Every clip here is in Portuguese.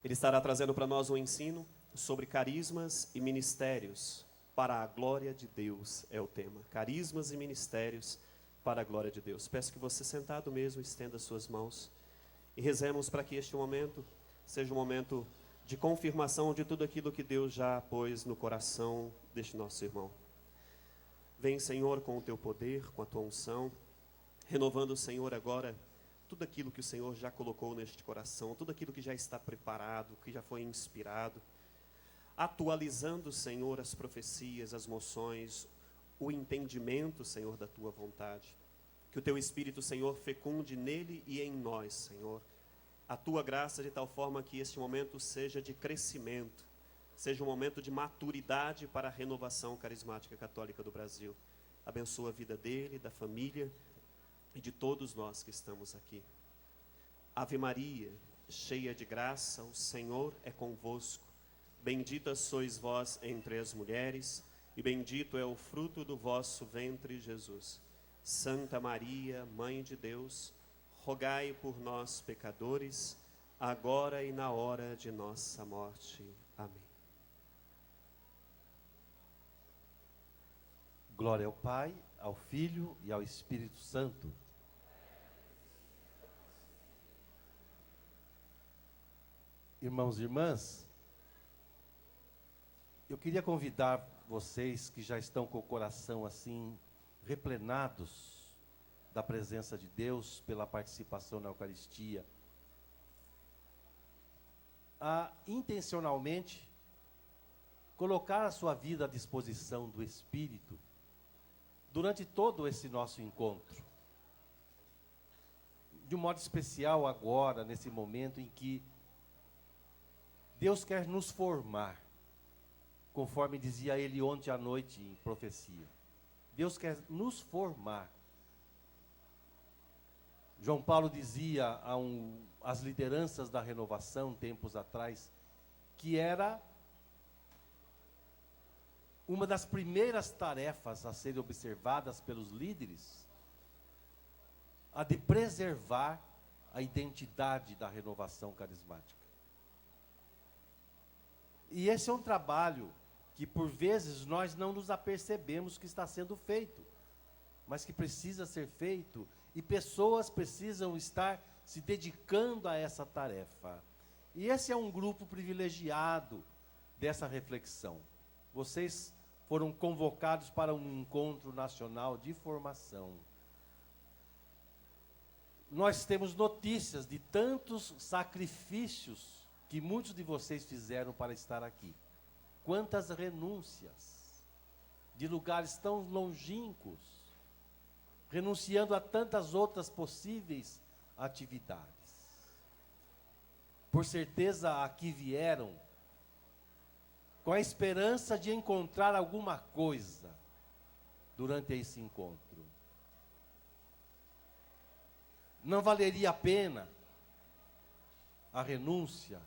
Ele estará trazendo para nós um ensino sobre carismas e ministérios para a glória de Deus, é o tema. Carismas e ministérios para a glória de Deus. Peço que você, sentado mesmo, estenda suas mãos e rezemos para que este momento seja um momento de confirmação de tudo aquilo que Deus já pôs no coração deste nosso irmão. Vem, Senhor, com o teu poder, com a tua unção, renovando, Senhor, agora tudo aquilo que o Senhor já colocou neste coração, tudo aquilo que já está preparado, que já foi inspirado, atualizando, Senhor, as profecias, as moções, o entendimento, Senhor, da tua vontade. Que o teu Espírito, Senhor, fecunde nele e em nós, Senhor, a tua graça de tal forma que este momento seja de crescimento, seja um momento de maturidade para a renovação carismática católica do Brasil. Abençoa a vida dele, da família e de todos nós que estamos aqui. Ave Maria, cheia de graça, o Senhor é convosco. Bendita sois vós entre as mulheres, e bendito é o fruto do vosso ventre, Jesus. Santa Maria, Mãe de Deus, rogai por nós, pecadores, agora e na hora de nossa morte. Amém. Glória ao Pai, ao Filho e ao Espírito Santo. Irmãos e irmãs, eu queria convidar vocês que já estão com o coração assim, replenados da presença de Deus pela participação na Eucaristia, a intencionalmente colocar a sua vida à disposição do Espírito durante todo esse nosso encontro. De um modo especial agora, nesse momento em que Deus quer nos formar, conforme dizia ele ontem à noite em profecia. Deus quer nos formar. João Paulo dizia às lideranças da renovação, tempos atrás, que era uma das primeiras tarefas a serem observadas pelos líderes, a de preservar a identidade da renovação carismática. E esse é um trabalho que por vezes nós não nos apercebemos que está sendo feito, mas que precisa ser feito, e pessoas precisam estar se dedicando a essa tarefa. E esse é um grupo privilegiado dessa reflexão. Vocês foram convocados para um encontro nacional de formação. Nós temos notícias de tantos sacrifícios que muitos de vocês fizeram para estar aqui. Quantas renúncias de lugares tão longínquos, renunciando a tantas outras possíveis atividades. Por certeza aqui vieram com a esperança de encontrar alguma coisa durante esse encontro. Não valeria a pena a renúncia?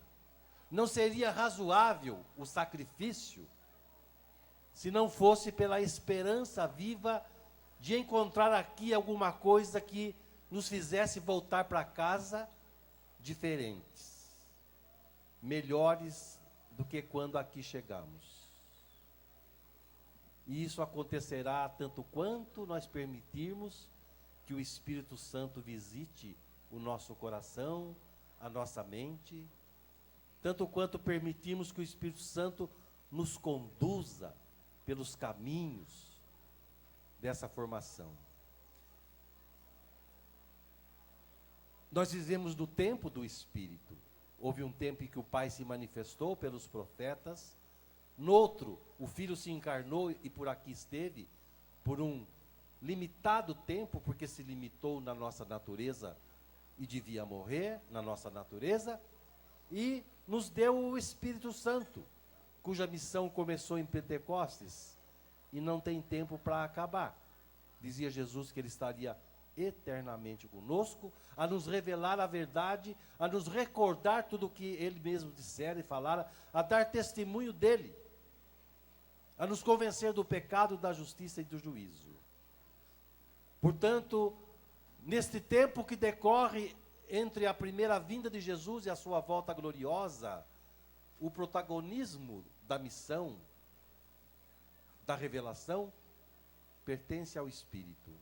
Não seria razoável o sacrifício se não fosse pela esperança viva de encontrar aqui alguma coisa que nos fizesse voltar para casa diferentes, melhores do que quando aqui chegamos. E isso acontecerá tanto quanto nós permitirmos que o Espírito Santo visite o nosso coração, a nossa mente, tanto quanto permitirmos que o Espírito Santo nos conduza pelos caminhos dessa formação. Nós vivemos no tempo do Espírito. Houve um tempo em que o Pai se manifestou pelos profetas, noutro, o Filho se encarnou e por aqui esteve, por um limitado tempo, porque se limitou na nossa natureza e devia morrer na nossa natureza, e nos deu o Espírito Santo, cuja missão começou em Pentecostes e não tem tempo para acabar. Dizia Jesus que ele estaria eternamente conosco, a nos revelar a verdade, a nos recordar tudo o que ele mesmo dissera e falara, a dar testemunho dele, a nos convencer do pecado, da justiça e do juízo. Portanto, neste tempo que decorre entre a primeira vinda de Jesus e a sua volta gloriosa, o protagonismo da missão, da revelação, pertence ao Espírito.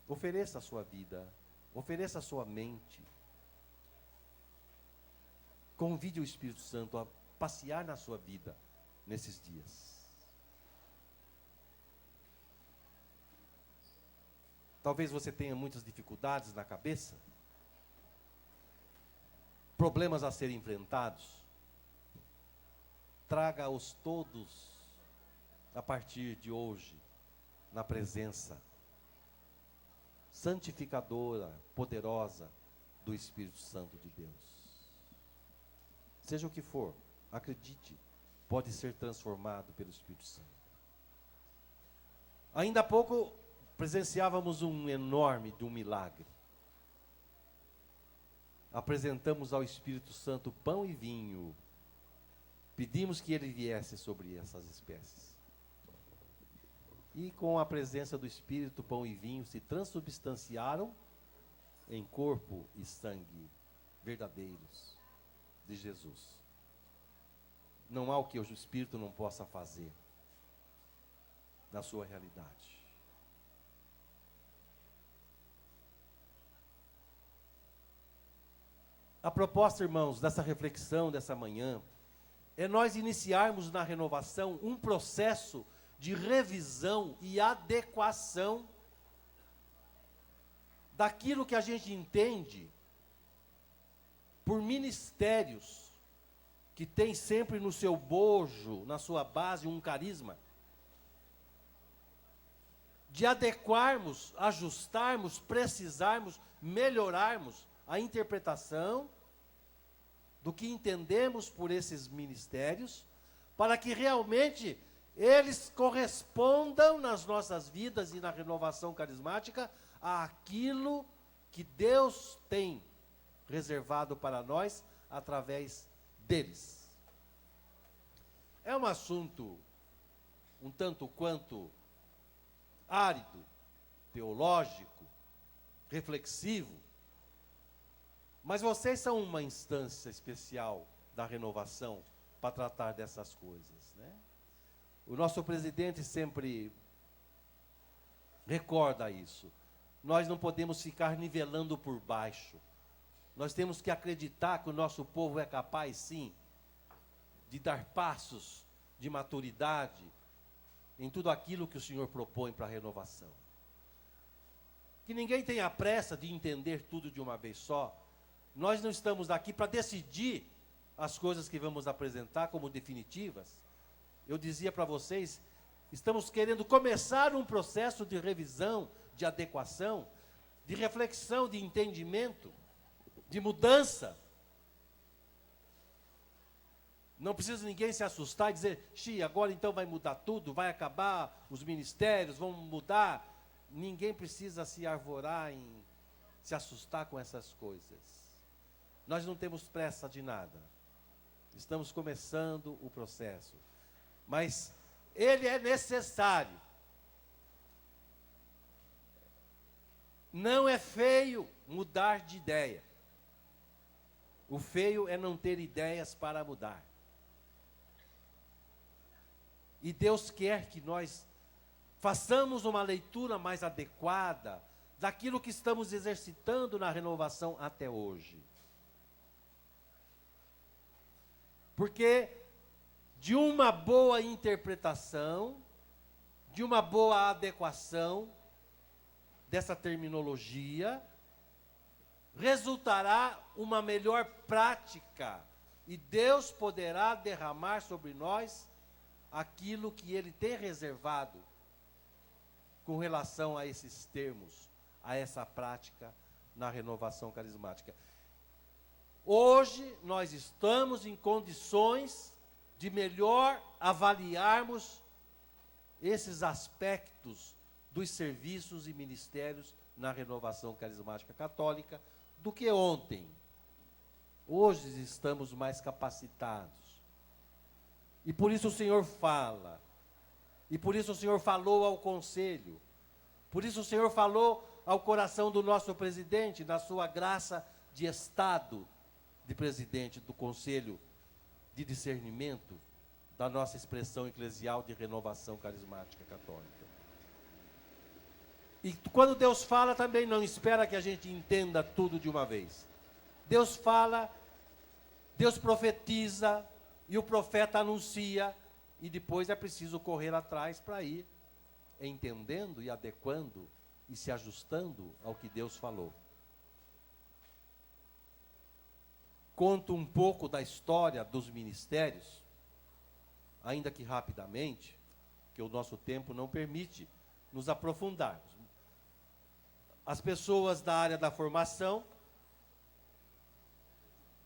Ofereça a sua vida, ofereça a sua mente. Convide o Espírito Santo a passear na sua vida nesses dias. Talvez você tenha muitas dificuldades na cabeça, problemas a serem enfrentados. Traga-os todos a partir de hoje na presença santificadora, poderosa do Espírito Santo de Deus. Seja o que for, acredite, pode ser transformado pelo Espírito Santo. Ainda há pouco presenciávamos um enorme milagre. Apresentamos ao Espírito Santo pão e vinho. Pedimos que ele viesse sobre essas espécies. E com a presença do Espírito, pão e vinho se transubstanciaram em corpo e sangue verdadeiros de Jesus. Não há o que o Espírito não possa fazer na sua realidade. A proposta, irmãos, dessa reflexão, dessa manhã, é nós iniciarmos na renovação um processo de revisão e adequação daquilo que a gente entende por ministérios que tem sempre no seu bojo, na sua base, um carisma. De adequarmos, ajustarmos, precisarmos, melhorarmos a interpretação do que entendemos por esses ministérios, para que realmente eles correspondam nas nossas vidas e na renovação carismática àquilo que Deus tem reservado para nós através deles. É um assunto um tanto quanto árido, teológico, reflexivo, mas vocês são uma instância especial da renovação para tratar dessas coisas, né? O nosso presidente sempre recorda isso. Nós não podemos ficar nivelando por baixo. Nós temos que acreditar que o nosso povo é capaz, sim, de dar passos de maturidade em tudo aquilo que o Senhor propõe para a renovação. Que ninguém tenha pressa de entender tudo de uma vez só. Nós não estamos aqui para decidir as coisas que vamos apresentar como definitivas. Eu dizia para vocês, estamos querendo começar um processo de revisão, de adequação, de reflexão, de entendimento, de mudança. Não precisa ninguém se assustar e dizer, agora então vai mudar tudo, vai acabar os ministérios, vão mudar. Ninguém precisa se arvorar em se assustar com essas coisas. Nós não temos pressa de nada. Estamos começando o processo. Mas ele é necessário. Não é feio mudar de ideia. O feio é não ter ideias para mudar. E Deus quer que nós façamos uma leitura mais adequada daquilo que estamos exercitando na renovação até hoje. Porque de uma boa interpretação, de uma boa adequação dessa terminologia, resultará uma melhor prática e Deus poderá derramar sobre nós aquilo que Ele tem reservado com relação a esses termos, a essa prática na renovação carismática. Hoje nós estamos em condições de melhor avaliarmos esses aspectos dos serviços e ministérios na renovação carismática católica do que ontem. Hoje estamos mais capacitados. E por isso o Senhor fala. E por isso o Senhor falou ao conselho. Por isso o Senhor falou ao coração do nosso presidente, na sua graça de Estado, de presidente do Conselho de Discernimento da nossa expressão eclesial de renovação carismática católica. E quando Deus fala, também não espera que a gente entenda tudo de uma vez. Deus fala, Deus profetiza, e o profeta anuncia, e depois é preciso correr atrás para ir entendendo e adequando e se ajustando ao que Deus falou. Conto um pouco da história dos ministérios, ainda que rapidamente, que o nosso tempo não permite nos aprofundarmos. As pessoas da área da formação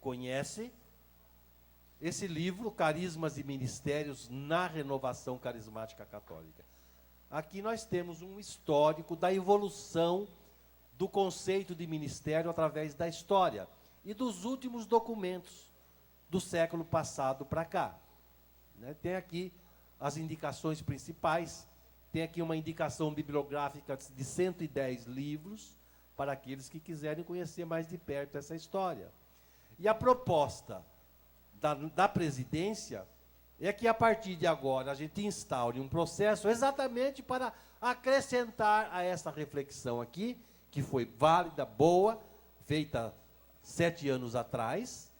conhecem esse livro, Carismas e Ministérios na Renovação Carismática Católica. Aqui nós temos um histórico da evolução do conceito de ministério através da história e dos últimos documentos do século passado para cá. Tem aqui as indicações principais, tem aqui uma indicação bibliográfica de 110 livros, para aqueles que quiserem conhecer mais de perto essa história. E a proposta da presidência é que, a partir de agora, a gente instaure um processo exatamente para acrescentar a essa reflexão aqui, que foi válida, boa, feita 7 anos atrás,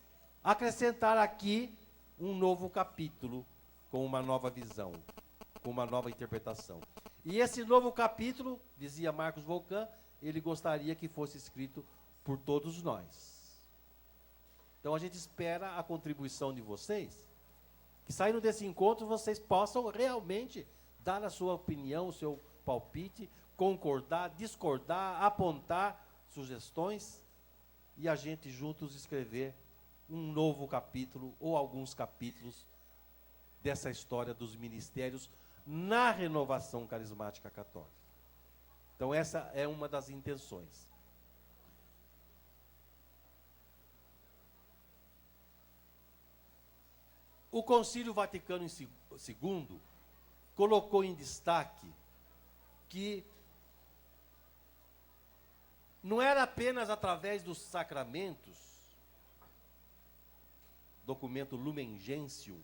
acrescentar aqui um novo capítulo, com uma nova visão, com uma nova interpretação. E esse novo capítulo, dizia Marcos Volcan, ele gostaria que fosse escrito por todos nós. Então a gente espera a contribuição de vocês, que saindo desse encontro vocês possam realmente dar a sua opinião, o seu palpite, concordar, discordar, apontar sugestões, e a gente juntos escrever um novo capítulo ou alguns capítulos dessa história dos ministérios na renovação carismática católica. Então essa é uma das intenções. O Concílio Vaticano II colocou em destaque que não era apenas através dos sacramentos, documento Lumen Gentium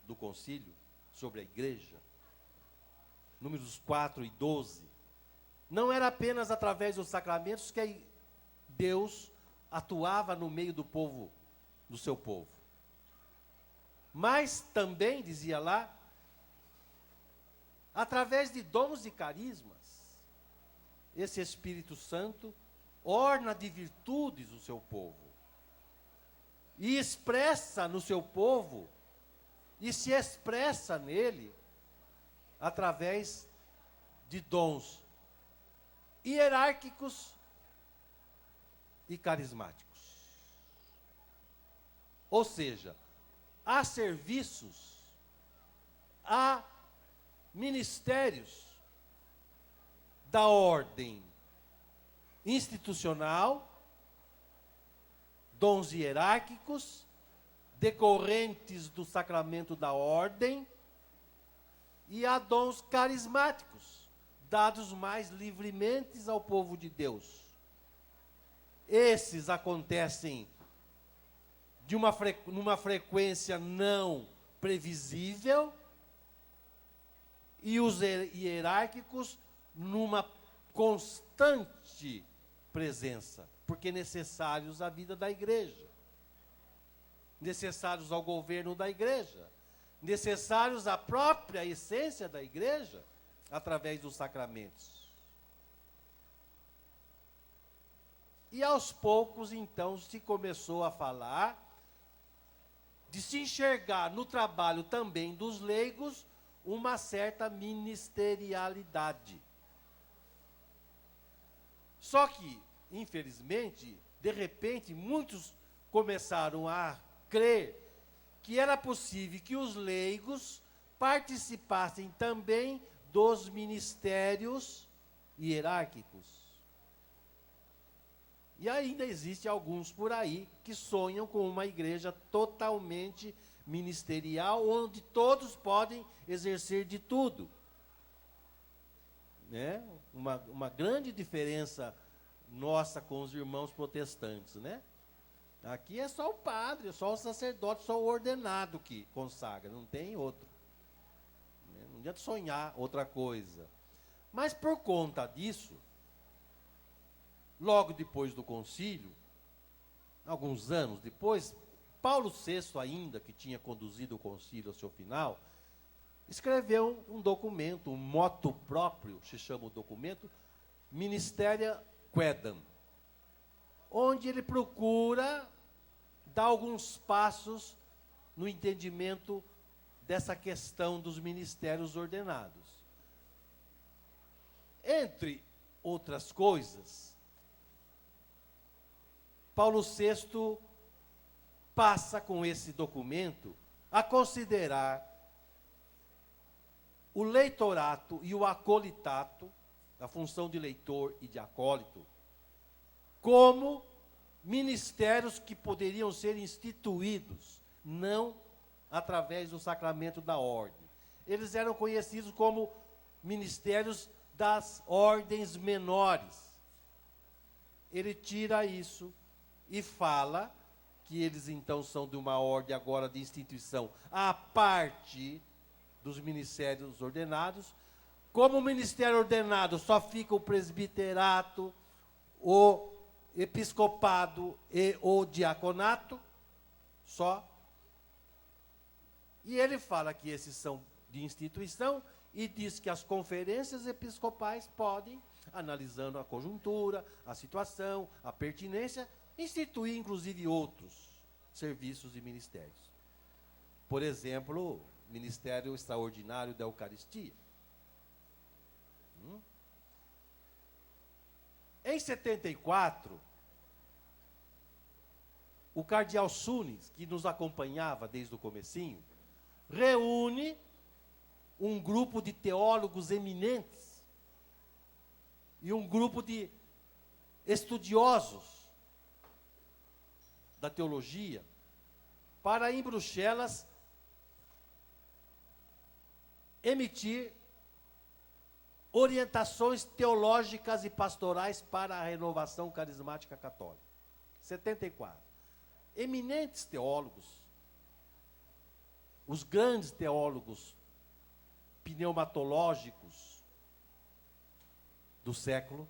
do Concílio sobre a Igreja, números 4 e 12, não era apenas através dos sacramentos que Deus atuava no meio do povo, do seu povo. Mas também, dizia lá, através de dons e carismas, esse Espírito Santo orna de virtudes o seu povo e expressa no seu povo e se expressa nele através de dons hierárquicos e carismáticos. Ou seja, há serviços, há ministérios da ordem institucional, dons hierárquicos, decorrentes do sacramento da ordem, e há dons carismáticos, dados mais livremente ao povo de Deus. Esses acontecem numa frequência não previsível, e os hierárquicos numa constante presença, porque necessários à vida da igreja, necessários ao governo da igreja, necessários à própria essência da igreja, através dos sacramentos. E aos poucos, então, se começou a falar de se enxergar no trabalho também dos leigos uma certa ministerialidade. Só que, infelizmente, de repente, muitos começaram a crer que era possível que os leigos participassem também dos ministérios hierárquicos. E ainda existe alguns por aí que sonham com uma igreja totalmente ministerial, onde todos podem exercer de tudo. Uma grande diferença nossa com os irmãos protestantes, né? Aqui é só o padre, é só o sacerdote, só o ordenado que consagra, não tem outro. Não adianta sonhar outra coisa. Mas por conta disso, logo depois do concílio, alguns anos depois, Paulo VI ainda, que tinha conduzido o concílio ao seu final, escreveu um documento, um motu próprio, se chama o documento, Ministeria Quaedam, onde ele procura dar alguns passos no entendimento dessa questão dos ministérios ordenados. Entre outras coisas, Paulo VI passa com esse documento a considerar o leitorato e o acolitato, a função de leitor e de acólito, como ministérios que poderiam ser instituídos, não através do sacramento da ordem. Eles eram conhecidos como ministérios das ordens menores. Ele tira isso e fala que eles então são de uma ordem agora de instituição à parte dos ministérios ordenados. Como o ministério ordenado só fica o presbiterato, o episcopado e o diaconato, só. E ele fala que esses são de instituição e diz que as conferências episcopais podem, analisando a conjuntura, a situação, a pertinência, instituir inclusive outros serviços e ministérios. Por exemplo, o Ministério Extraordinário da Eucaristia. Em 74, o cardeal Sunes, que nos acompanhava desde o comecinho, reúne um grupo de teólogos eminentes e um grupo de estudiosos da teologia para, em Bruxelas, emitir orientações teológicas e pastorais para a renovação carismática católica. 74. Eminentes teólogos, os grandes teólogos pneumatológicos do século,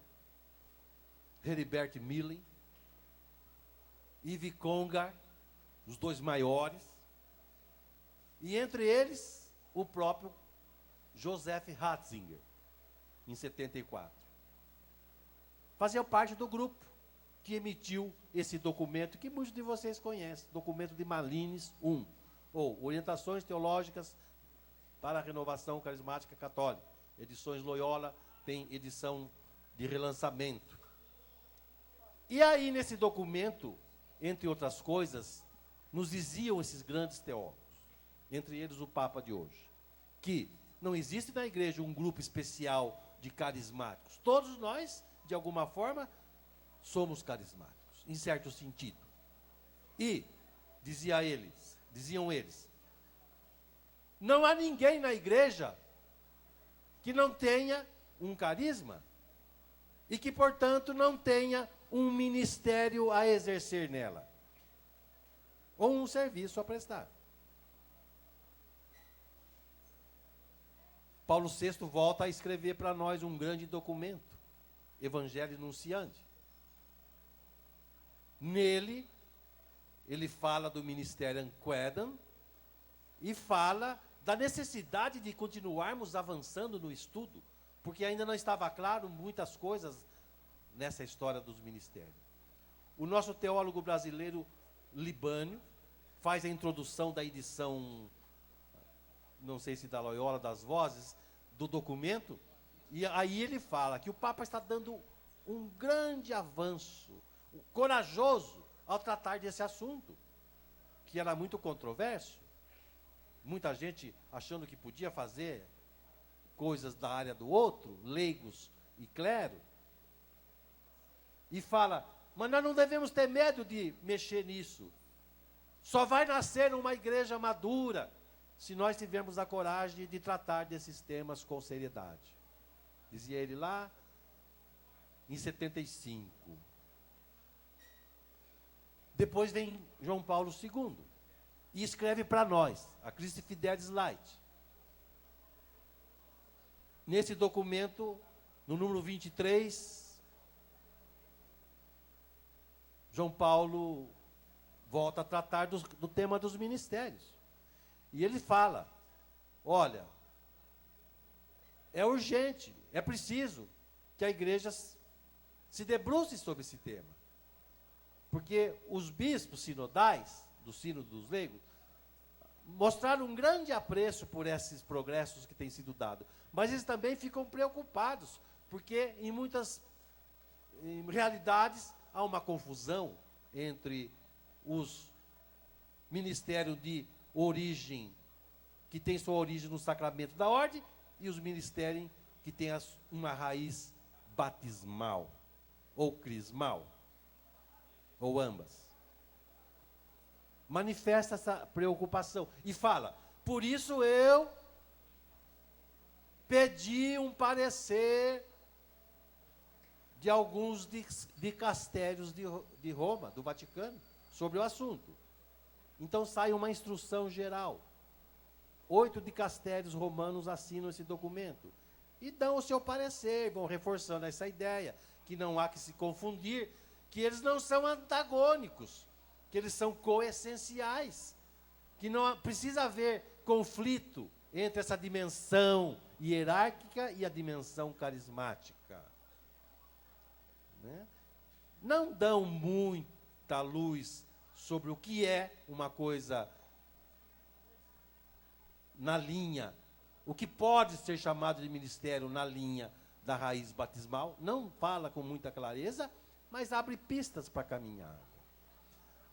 Heribert Millen, Yves Congar, os dois maiores, e entre eles o próprio Joseph Ratzinger, em 74. Fazia parte do grupo que emitiu esse documento, que muitos de vocês conhecem, documento de Malines I, ou Orientações Teológicas para a Renovação Carismática Católica. Edições Loyola tem edição de relançamento. E aí, nesse documento, entre outras coisas, nos diziam esses grandes teólogos, entre eles o Papa de hoje, que não existe na igreja um grupo especial de carismáticos. Todos nós, de alguma forma, somos carismáticos, em certo sentido. E, diziam eles, não há ninguém na igreja que não tenha um carisma e que, portanto, não tenha um ministério a exercer nela, ou um serviço a prestar. Paulo VI volta a escrever para nós um grande documento, Evangelii Nunciandi. Nele, ele fala do Ministerium Quaedam e fala da necessidade de continuarmos avançando no estudo, porque ainda não estava claro muitas coisas nessa história dos ministérios. O nosso teólogo brasileiro Libânio faz a introdução da edição, não sei se da Loyola, das Vozes, do documento, e aí ele fala que o Papa está dando um grande avanço, corajoso, ao tratar desse assunto, que era muito controverso, muita gente achando que podia fazer coisas da área do outro, leigos e clero, e fala, mas nós não devemos ter medo de mexer nisso, só vai nascer uma igreja madura, se nós tivermos a coragem de tratar desses temas com seriedade. Dizia ele lá, em 75. Depois vem João Paulo II e escreve para nós, a Christi Fidelis Light. Nesse documento, no número 23, João Paulo volta a tratar do tema dos ministérios. E ele fala, olha, é urgente, é preciso que a igreja se debruce sobre esse tema. Porque os bispos sinodais, do Sínodo dos Leigos, mostraram um grande apreço por esses progressos que têm sido dados. Mas eles também ficam preocupados, porque em muitas realidades há uma confusão entre os ministérios de origem, que tem sua origem no sacramento da ordem, e os ministérios que têm uma raiz batismal, ou crismal, ou ambas. Manifesta essa preocupação e fala, por isso eu pedi um parecer de alguns dicastérios de Roma, do Vaticano, sobre o assunto. Então sai uma instrução geral. 8 dicastérios romanos assinam esse documento e dão o seu parecer, vão reforçando essa ideia, que não há que se confundir, que eles não são antagônicos, que eles são coessenciais, que não precisa haver conflito entre essa dimensão hierárquica e a dimensão carismática. Né? Não dão muita luz sobre o que é uma coisa na linha, o que pode ser chamado de ministério na linha da raiz batismal, não fala com muita clareza, mas abre pistas para caminhar.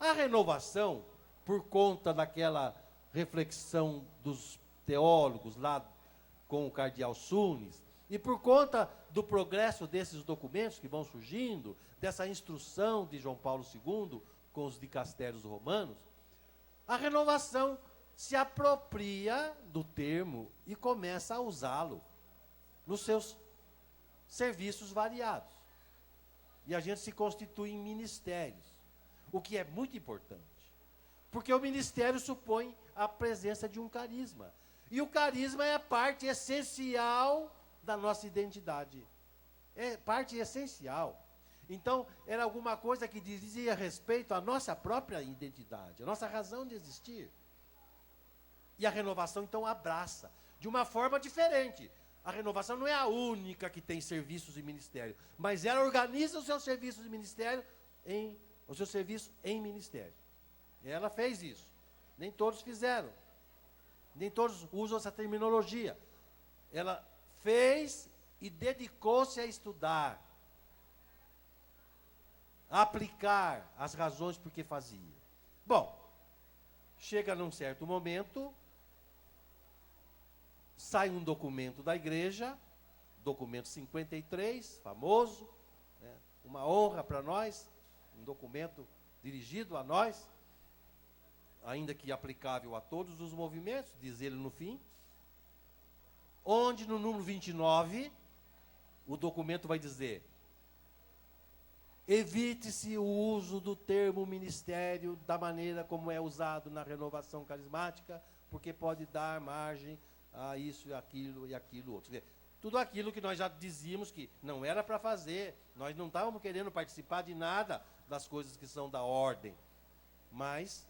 A renovação, por conta daquela reflexão dos teólogos lá com o cardeal Sunes, e por conta do progresso desses documentos que vão surgindo, dessa instrução de João Paulo II com os dicastérios romanos, a renovação se apropria do termo e começa a usá-lo nos seus serviços variados. E a gente se constitui em ministérios, o que é muito importante. Porque o ministério supõe a presença de um carisma. E o carisma é a parte essencial da nossa identidade. É parte essencial. Então, era alguma coisa que dizia respeito à nossa própria identidade, à nossa razão de existir. E a renovação, então, abraça, de uma forma diferente. A renovação não é a única que tem serviços e ministério, mas ela organiza os seus serviços de ministério o seu serviço em ministério. Ela fez isso. Nem todos fizeram. Nem todos usam essa terminologia. Ela fez e dedicou-se a estudar, a aplicar as razões por que fazia. Bom, chega num certo momento, sai um documento da igreja, documento 53, famoso, né, uma honra para nós, um documento dirigido a nós, ainda que aplicável a todos os movimentos, diz ele no fim, onde no número 29, o documento vai dizer: evite-se o uso do termo ministério da maneira como é usado na renovação carismática, porque pode dar margem a isso e aquilo outro. Quer dizer, tudo aquilo que nós já dizíamos que não era para fazer, nós não estávamos querendo participar de nada das coisas que são da ordem. Mas,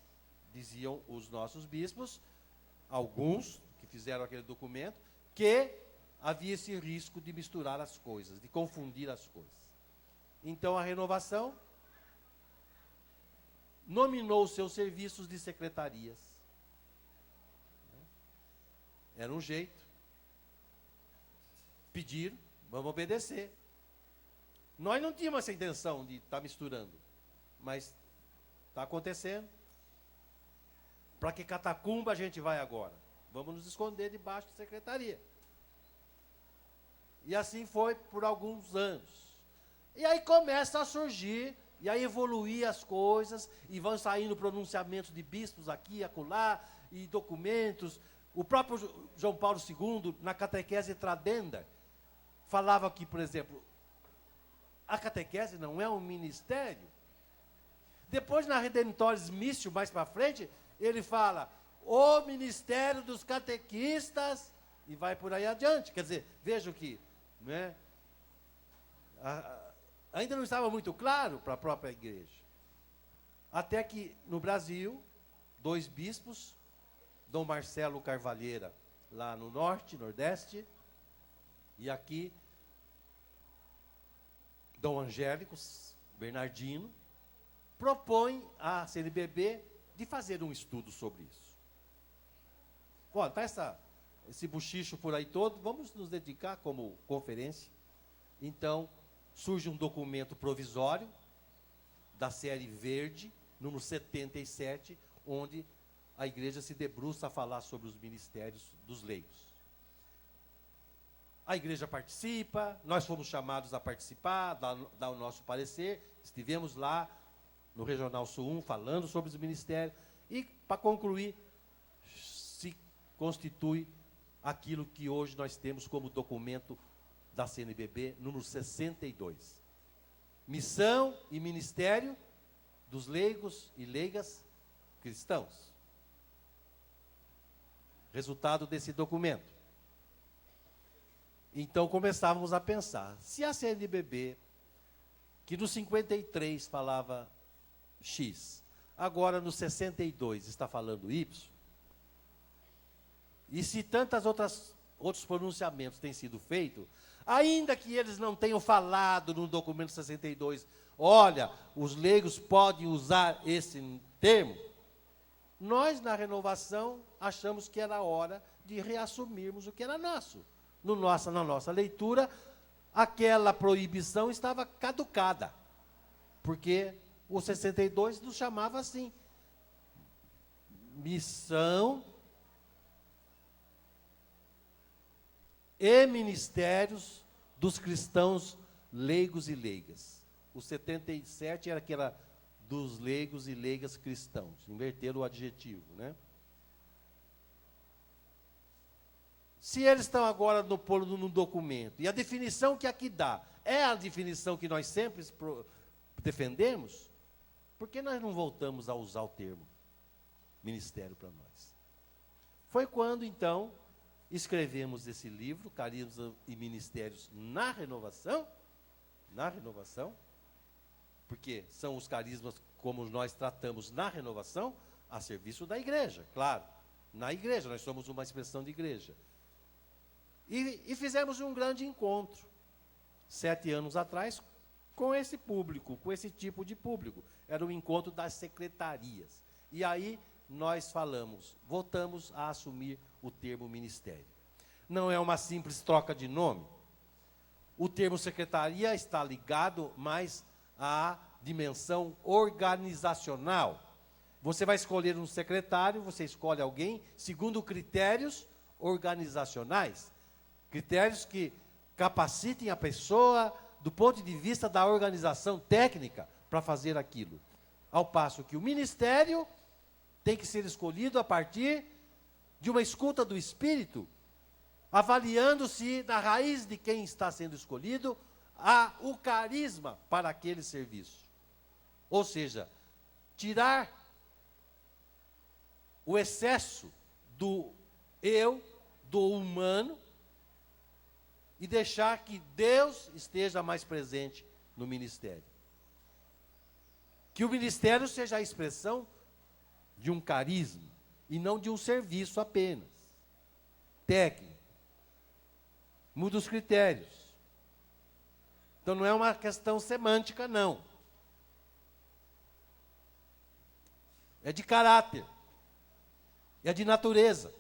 diziam os nossos bispos, alguns que fizeram aquele documento, que havia esse risco de misturar as coisas, de confundir as coisas. Então a renovação nominou os seus serviços de secretarias. Era um jeito. Pedir, vamos obedecer. Nós não tínhamos essa intenção de estar misturando, mas está acontecendo. Para que catacumba a gente vai agora? Vamos nos esconder debaixo da secretaria. E assim foi por alguns anos. E aí começa a surgir, e a evoluir as coisas, e vão saindo pronunciamentos de bispos aqui e acolá, e documentos. O próprio João Paulo II, na catequese Tradenda, falava que, por exemplo, a catequese não é um ministério? Depois, na Redemptoris Missio, mais para frente, ele fala, o ministério dos catequistas, e vai por aí adiante. Quer dizer, vejam que, né, ainda não estava muito claro para a própria igreja. Até que, no Brasil, 2 bispos, Dom Marcelo Carvalheira, lá no norte, nordeste, e aqui, Dom Angélico Bernardino, propõe à CNBB de fazer um estudo sobre isso. Bom, tá esse buchicho por aí todo, vamos nos dedicar como conferência. Então, surge um documento provisório da série verde, número 77, onde a igreja se debruça a falar sobre os ministérios dos leigos. A igreja participa, nós fomos chamados a participar, dar o nosso parecer, estivemos lá no Regional Sul 1 falando sobre os ministérios, e, para concluir, se constitui aquilo que hoje nós temos como documento da CNBB, número 62. Missão e ministério dos leigos e leigas cristãos. Resultado desse documento. Então começávamos a pensar, se a CNBB, que no 53 falava X, agora no 62 está falando Y, e se outros pronunciamentos têm sido feitos, ainda que eles não tenham falado no documento 62, olha, os leigos podem usar esse termo, nós na renovação achamos que era hora de reassumirmos o que era nosso. Na nossa leitura, aquela proibição estava caducada, porque o 62 nos chamava assim, missão e ministérios dos cristãos leigos e leigas. O 77 era aquela dos leigos e leigas cristãos, inverteram o adjetivo, né? Se eles estão agora no documento, e a definição que aqui dá, é a definição que nós sempre defendemos, por que nós não voltamos a usar o termo ministério para nós? Foi quando, então, escrevemos esse livro, Carismas e Ministérios na Renovação, porque são os carismas como nós tratamos na renovação, a serviço da igreja, claro, na igreja, nós somos uma expressão de igreja. E fizemos um grande encontro, 7 anos atrás, com esse público, com esse tipo de público. Era o encontro das secretarias. E aí nós voltamos a assumir o termo ministério. Não é uma simples troca de nome. O termo secretaria está ligado mais à dimensão organizacional. Você vai escolher um secretário, você escolhe alguém segundo critérios organizacionais. Critérios que capacitem a pessoa do ponto de vista da organização técnica para fazer aquilo. Ao passo que o ministério tem que ser escolhido a partir de uma escuta do Espírito, avaliando-se na raiz de quem está sendo escolhido há o carisma para aquele serviço. Ou seja, tirar o excesso do eu, do humano, e deixar que Deus esteja mais presente no ministério. Que o ministério seja a expressão de um carisma, e não de um serviço apenas. Técnico. Muda os critérios. Então não é uma questão semântica, não. É de caráter. É de natureza.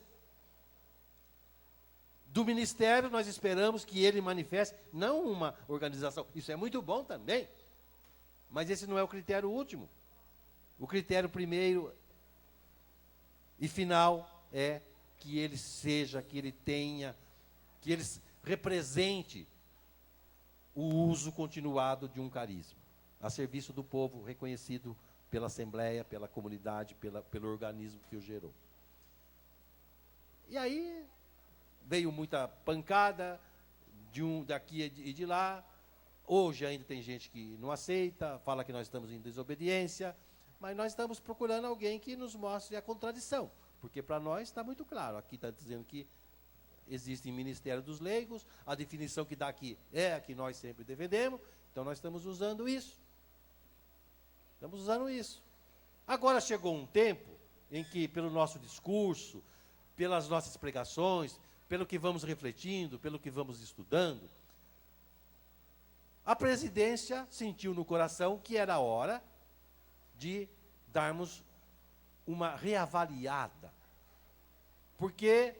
Do ministério, nós esperamos que ele manifeste, não uma organização. Isso é muito bom também. Mas esse não é o critério último. O critério primeiro e final é que ele seja, que ele tenha, que ele represente o uso continuado de um carisma, a serviço do povo, reconhecido pela Assembleia, pela comunidade, pelo organismo que o gerou. E aí veio muita pancada, daqui e de lá. Hoje ainda tem gente que não aceita, fala que nós estamos em desobediência, mas nós estamos procurando alguém que nos mostre a contradição, porque para nós está muito claro. Aqui está dizendo que existe ministério dos leigos, a definição que dá aqui é a que nós sempre defendemos, então nós estamos usando isso. Estamos usando isso. Agora chegou um tempo em que, pelo nosso discurso, pelas nossas pregações, pelo que vamos refletindo, pelo que vamos estudando, a presidência sentiu no coração que era hora de darmos uma reavaliada. Porque,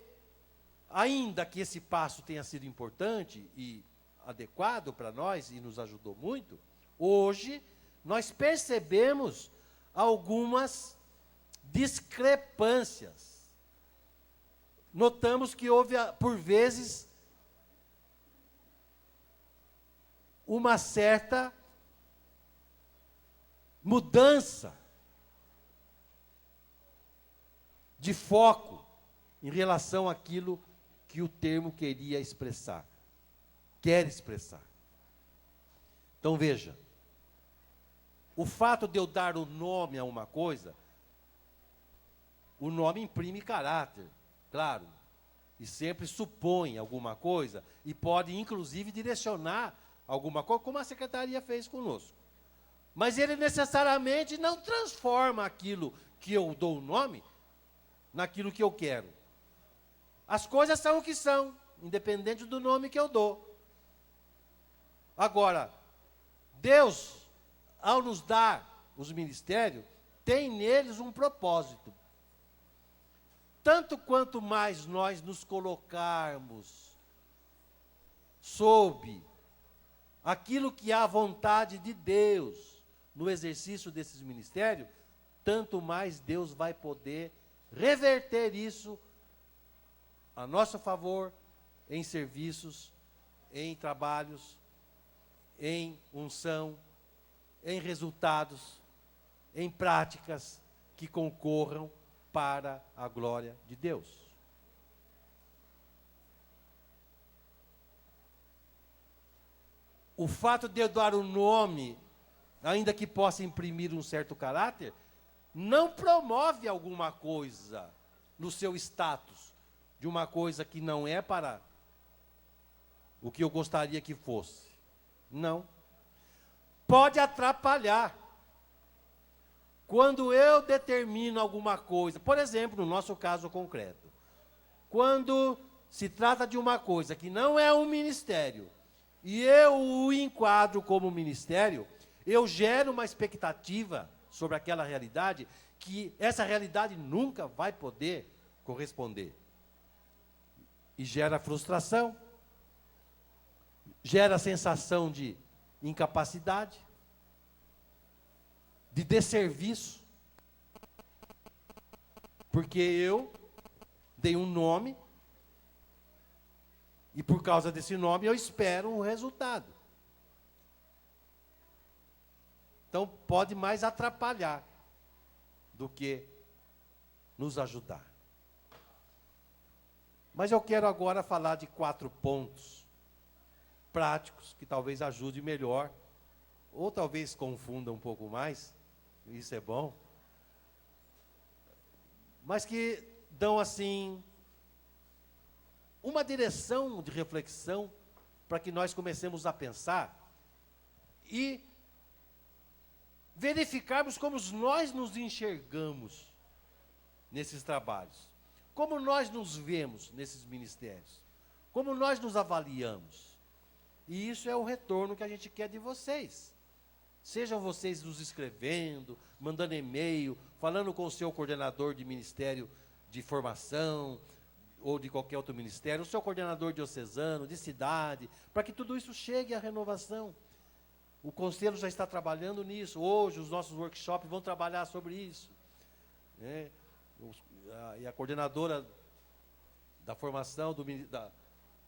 ainda que esse passo tenha sido importante e adequado para nós e nos ajudou muito, hoje nós percebemos algumas discrepâncias. Notamos que houve, por vezes, uma certa mudança de foco em relação àquilo que o termo queria expressar, quer expressar. Então veja, o fato de eu dar o nome a uma coisa, o nome imprime caráter, claro, e sempre supõe alguma coisa, e pode inclusive direcionar alguma coisa, como a secretaria fez conosco. Mas ele necessariamente não transforma aquilo que eu dou o nome naquilo que eu quero. As coisas são o que são, independente do nome que eu dou. Agora, Deus, ao nos dar os ministérios, tem neles um propósito. Tanto quanto mais nós nos colocarmos sob aquilo que é a vontade de Deus no exercício desses ministérios, tanto mais Deus vai poder reverter isso a nosso favor em serviços, em trabalhos, em unção, em resultados, em práticas que concorram para a glória de Deus. O fato de eu dar o nome, ainda que possa imprimir um certo caráter, não promove alguma coisa no seu status, de uma coisa que não é para o que eu gostaria que fosse. Não. Pode atrapalhar. Quando eu determino alguma coisa, por exemplo, no nosso caso concreto, quando se trata de uma coisa que não é um ministério, e eu o enquadro como ministério, eu gero uma expectativa sobre aquela realidade, que essa realidade nunca vai poder corresponder. E gera frustração, gera a sensação de incapacidade, de desserviço, porque eu dei um nome, e por causa desse nome eu espero um resultado. Então pode mais atrapalhar do que nos ajudar. Mas eu quero agora falar de 4 pontos práticos que talvez ajude melhor, ou talvez confunda um pouco mais, isso é bom, mas que dão assim uma direção de reflexão para que nós comecemos a pensar e verificarmos como nós nos enxergamos nesses trabalhos, como nós nos vemos nesses ministérios, como nós nos avaliamos. E isso é o retorno que a gente quer de vocês. Sejam vocês nos escrevendo, mandando e-mail, falando com o seu coordenador de ministério de formação, ou de qualquer outro ministério, o seu coordenador diocesano, de cidade, para que tudo isso chegue à renovação. O conselho já está trabalhando nisso. Hoje, os nossos workshops vão trabalhar sobre isso. Né? E a coordenadora da formação,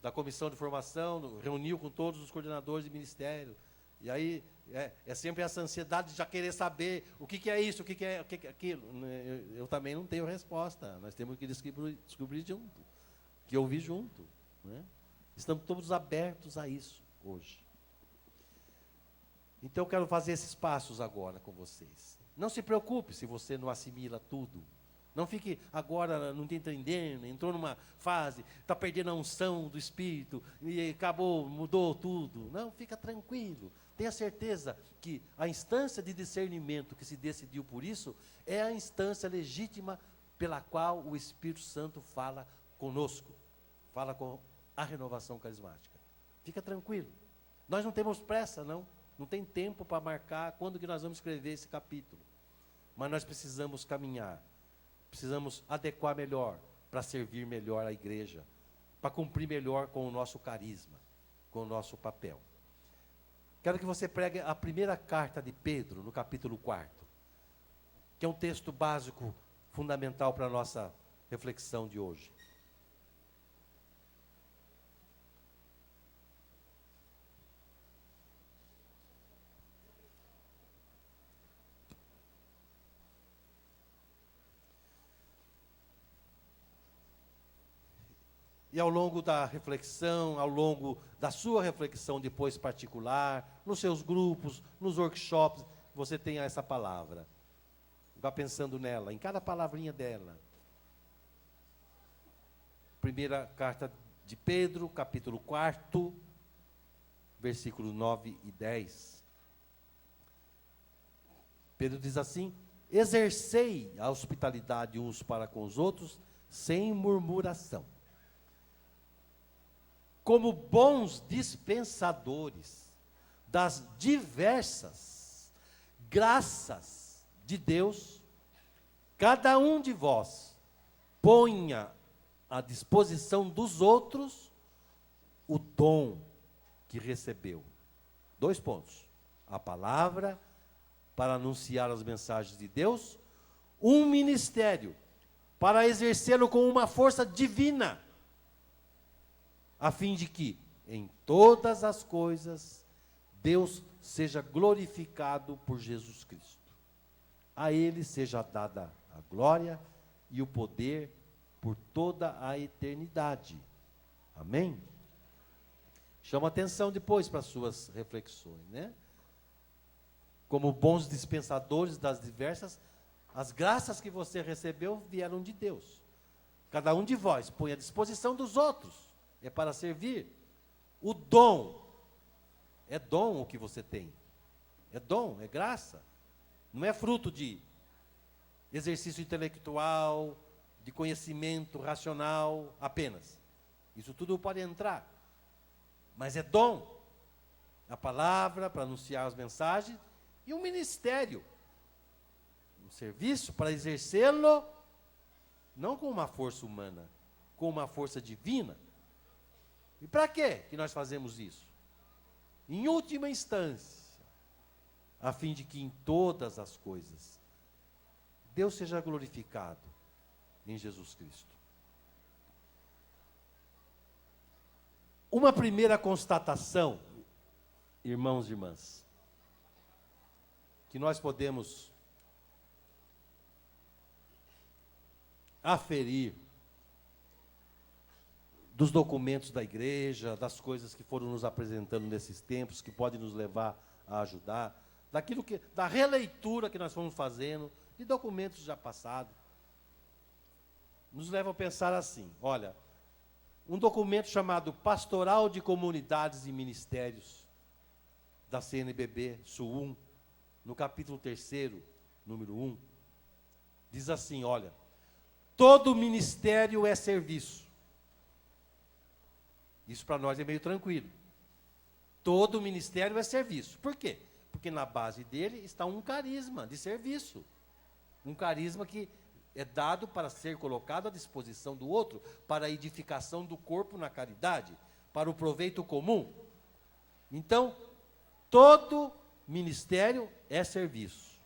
da comissão de formação, reuniu com todos os coordenadores de ministério. E aí, é sempre essa ansiedade de já querer saber o que é isso, o que é aquilo. Eu também não tenho resposta. Nós temos que descobrir junto, que ouvir junto. Né? Estamos todos abertos a isso hoje. Então eu quero fazer esses passos agora com vocês. Não se preocupe se você não assimila tudo. Não fique agora, não está entendendo, entrou numa fase, está perdendo a unção do Espírito, e acabou, mudou tudo. Não, fica tranquilo. Tenha certeza que a instância de discernimento que se decidiu por isso, é a instância legítima pela qual o Espírito Santo fala conosco. Fala com a renovação carismática. Fica tranquilo. Nós não temos pressa, não. Não tem tempo para marcar quando que nós vamos escrever esse capítulo. Mas nós precisamos caminhar. Precisamos adequar melhor para servir melhor a igreja, para cumprir melhor com o nosso carisma, com o nosso papel. Quero que você pregue a primeira carta de Pedro, no capítulo 4, que é um texto básico, fundamental para a nossa reflexão de hoje. E ao longo da reflexão, ao longo da sua reflexão depois particular, nos seus grupos, nos workshops, você tenha essa palavra. Vá pensando nela, em cada palavrinha dela. Primeira carta de Pedro, capítulo 4, versículos 9 e 10. Pedro diz assim: exercei a hospitalidade uns para com os outros, sem murmuração, como bons dispensadores das diversas graças de Deus. Cada um de vós ponha à disposição dos outros o dom que recebeu. 2 pontos. A palavra para anunciar as mensagens de Deus, um ministério para exercê-lo com uma força divina, a fim de que, em todas as coisas, Deus seja glorificado por Jesus Cristo. A Ele seja dada a glória e o poder por toda a eternidade. Amém? Chama atenção depois para as suas reflexões, né? Como bons dispensadores das diversas, as graças que você recebeu vieram de Deus. Cada um de vós põe à disposição dos outros. É para servir. O dom, é dom o que você tem. É dom, é graça. Não é fruto de exercício intelectual, de conhecimento racional apenas. Isso tudo pode entrar. Mas é dom. A palavra para anunciar as mensagens e um ministério. Um serviço para exercê-lo, não com uma força humana, com uma força divina. E para quê que nós fazemos isso? Em última instância, a fim de que em todas as coisas Deus seja glorificado em Jesus Cristo. Uma primeira constatação, irmãos e irmãs, que nós podemos aferir dos documentos da igreja, das coisas que foram nos apresentando nesses tempos, que podem nos levar a ajudar, da releitura que nós fomos fazendo, de documentos já passados, nos leva a pensar assim: olha, um documento chamado Pastoral de Comunidades e Ministérios, da CNBB, SU1, no capítulo 3º, número 1, diz assim, olha, todo ministério é serviço. Isso para nós é meio tranquilo. Todo ministério é serviço. Por quê? Porque na base dele está um carisma de serviço. Um carisma que é dado para ser colocado à disposição do outro, para a edificação do corpo na caridade, para o proveito comum. Então, todo ministério é serviço.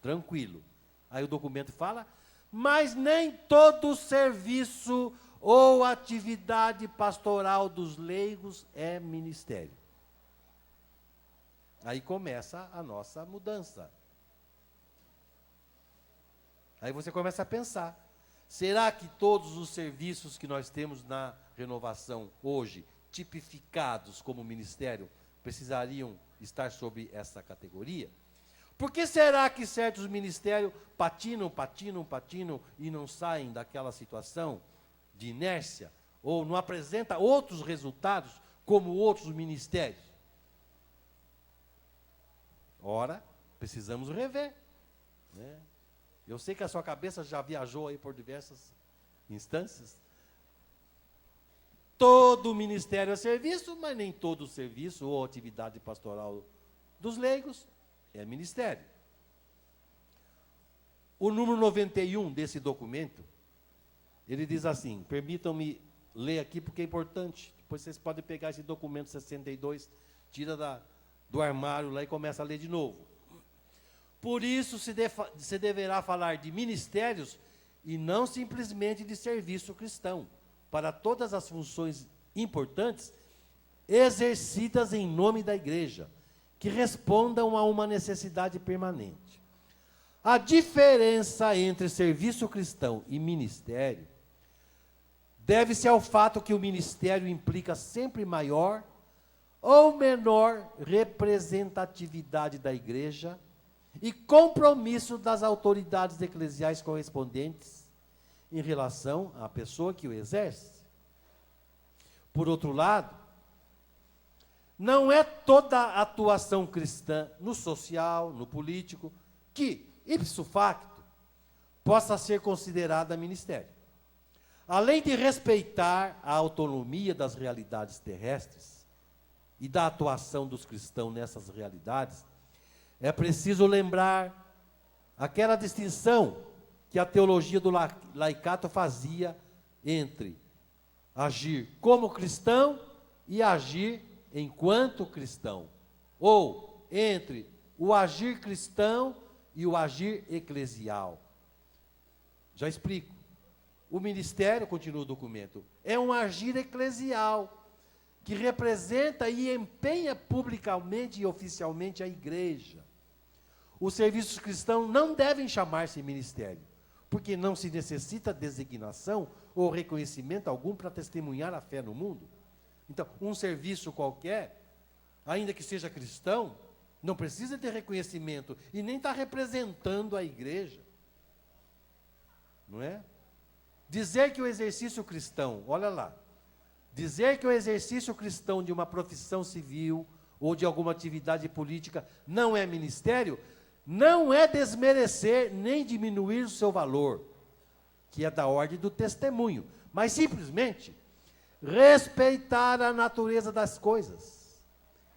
Tranquilo. Aí o documento fala, mas nem todo serviço ou atividade pastoral dos leigos é ministério. Aí começa a nossa mudança. Aí você começa a pensar, será que todos os serviços que nós temos na renovação hoje, tipificados como ministério, precisariam estar sob essa categoria? Por que será que certos ministérios patinam e não saem daquela situação de inércia? Ou não apresentam outros resultados como outros ministérios? Ora, precisamos rever, né? Eu sei que a sua cabeça já viajou aí por diversas instâncias. Todo ministério é serviço, mas nem todo serviço ou atividade pastoral dos leigos é ministério. O número 91 desse documento, ele diz assim, permitam-me ler aqui porque é importante, depois vocês podem pegar esse documento 62, tira do armário lá e começa a ler de novo. Por isso se deverá falar de ministérios e não simplesmente de serviço cristão, para todas as funções importantes exercidas em nome da igreja, que respondam a uma necessidade permanente. A diferença entre serviço cristão e ministério deve-se ao fato que o ministério implica sempre maior ou menor representatividade da igreja e compromisso das autoridades eclesiais correspondentes em relação à pessoa que o exerce. Por outro lado, não é toda atuação cristã no social, no político, que, ipso facto, possa ser considerada ministério. Além de respeitar a autonomia das realidades terrestres e da atuação dos cristãos nessas realidades, é preciso lembrar aquela distinção que a teologia do laicato fazia entre agir como cristão e agir enquanto cristão, ou entre o agir cristão e o agir eclesial. Já explico. O ministério, continua o documento, é um agir eclesial, que representa e empenha publicamente e oficialmente a igreja. Os serviços cristãos não devem chamar-se ministério, porque não se necessita designação ou reconhecimento algum para testemunhar a fé no mundo. Então, um serviço qualquer, ainda que seja cristão, não precisa ter reconhecimento e nem está representando a igreja. Não é? Dizer que o exercício cristão, olha lá, dizer que o exercício cristão de uma profissão civil ou de alguma atividade política não é ministério, não é desmerecer nem diminuir o seu valor, que é da ordem do testemunho, mas simplesmente respeitar a natureza das coisas.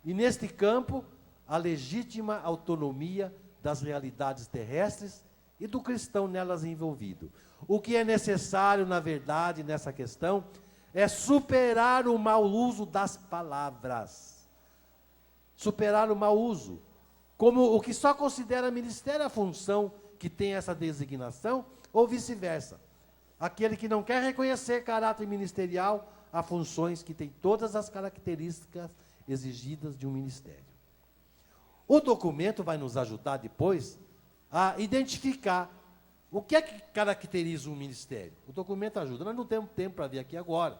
E neste campo, a legítima autonomia das realidades terrestres e do cristão nelas envolvido. O que é necessário, na verdade, nessa questão, é superar o mau uso das palavras. Superar o mau uso. Como o que só considera ministério a função que tem essa designação, ou vice-versa. Aquele que não quer reconhecer caráter ministerial a funções que têm todas as características exigidas de um ministério. O documento vai nos ajudar depois a identificar o que é que caracteriza um ministério. O documento ajuda. Nós não temos tempo para ver aqui agora.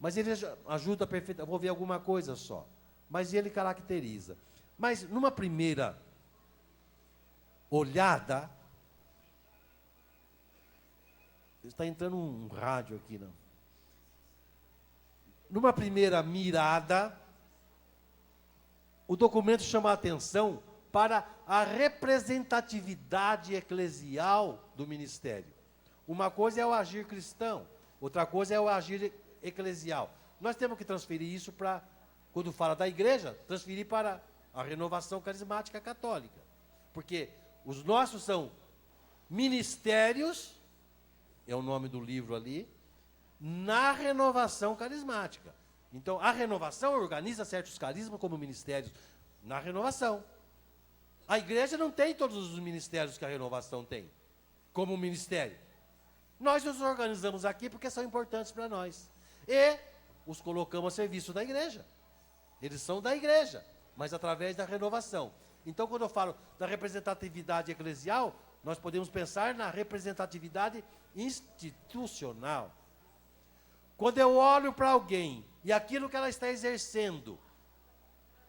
Mas ele ajuda perfeitamente. Vou ver alguma coisa só. Mas ele caracteriza. Mas numa primeira olhada, está entrando um rádio aqui, não? Numa primeira mirada, o documento chama a atenção para a representatividade eclesial do ministério. Uma coisa é o agir cristão, outra coisa é o agir eclesial. Nós temos que transferir isso para, quando fala da igreja, transferir para a renovação carismática católica. Porque os nossos são ministérios, é o nome do livro ali, na renovação carismática. Então, a renovação organiza certos carismas como ministérios na renovação. A igreja não tem todos os ministérios que a renovação tem, como ministério. Nós nos organizamos aqui porque são importantes para nós. E os colocamos a serviço da igreja. Eles são da igreja, mas através da renovação. Então, quando eu falo da representatividade eclesial, nós podemos pensar na representatividade institucional. Quando eu olho para alguém e aquilo que ela está exercendo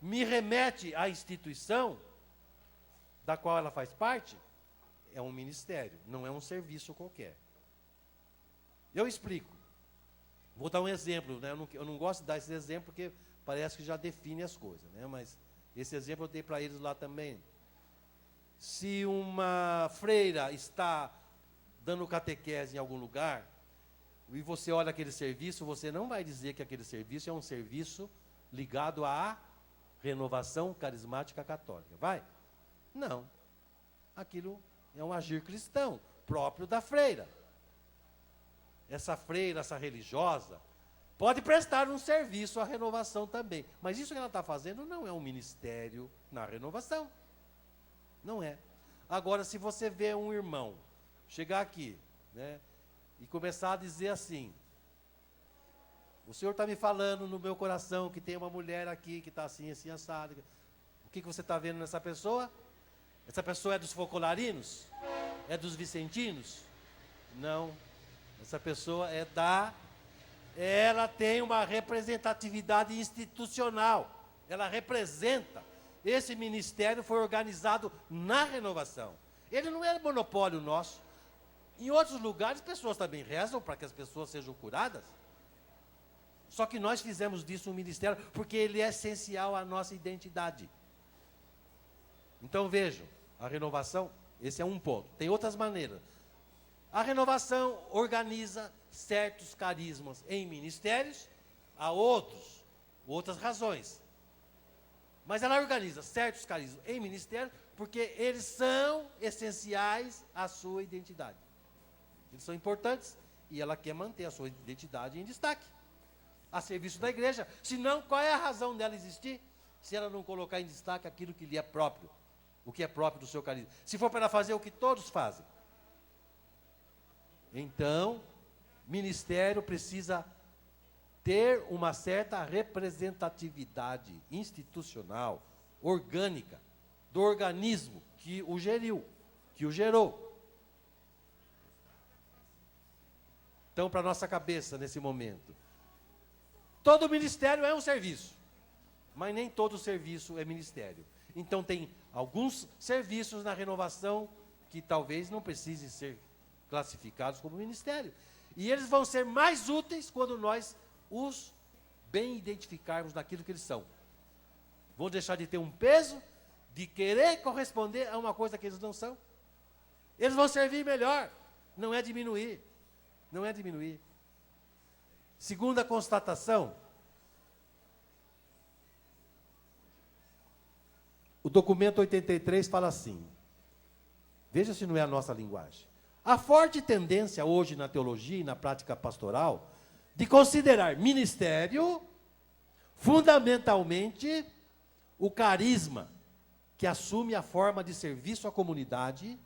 me remete à instituição da qual ela faz parte, é um ministério, não é um serviço qualquer. Eu explico. Vou dar um exemplo, né? Eu não gosto de dar esse exemplo porque parece que já define as coisas, né? Mas esse exemplo eu dei para eles lá também. Se uma freira está dando catequese em algum lugar, e você olha aquele serviço, você não vai dizer que aquele serviço é um serviço ligado à renovação carismática católica. Vai? Não. Aquilo é um agir cristão, próprio da freira. Essa freira, essa religiosa, pode prestar um serviço à renovação também. Mas isso que ela está fazendo não é um ministério na renovação. Não é. Agora, se você vê um irmão chegar aqui, né, e começar a dizer assim: o senhor está me falando no meu coração que tem uma mulher aqui que está assim, assim, assada. O que você está vendo nessa pessoa? Essa pessoa é dos focolarinos? É dos vicentinos? Não. Essa pessoa ela tem uma representatividade institucional. Ela representa. Esse ministério foi organizado na renovação. Ele não é monopólio nosso. Em outros lugares, pessoas também rezam para que as pessoas sejam curadas. Só que nós fizemos disso um ministério, porque ele é essencial à nossa identidade. Então vejam, a renovação, esse é um ponto. Tem outras maneiras. A renovação organiza certos carismas em ministérios, há outras razões. Mas ela organiza certos carismas em ministérios, porque eles são essenciais à sua identidade. Eles são importantes e ela quer manter a sua identidade em destaque, a serviço da igreja. Senão, qual é a razão dela existir? Se ela não colocar em destaque aquilo que lhe é próprio, o que é próprio do seu carisma. Se for para ela fazer o que todos fazem. Então, ministério precisa ter uma certa representatividade institucional, orgânica, do organismo que o geriu, que o gerou. Então, para a nossa cabeça, nesse momento, todo ministério é um serviço, mas nem todo serviço é ministério. Então, tem alguns serviços na renovação que talvez não precisem ser classificados como ministério. E eles vão ser mais úteis quando nós os bem identificarmos naquilo que eles são. Vão deixar de ter um peso de querer corresponder a uma coisa que eles não são. Eles vão servir melhor, não é diminuir. Não é diminuir. Segunda constatação, o documento 83 fala assim, veja se não é a nossa linguagem. Há forte tendência hoje na teologia e na prática pastoral de considerar ministério fundamentalmente o carisma que assume a forma de serviço à comunidade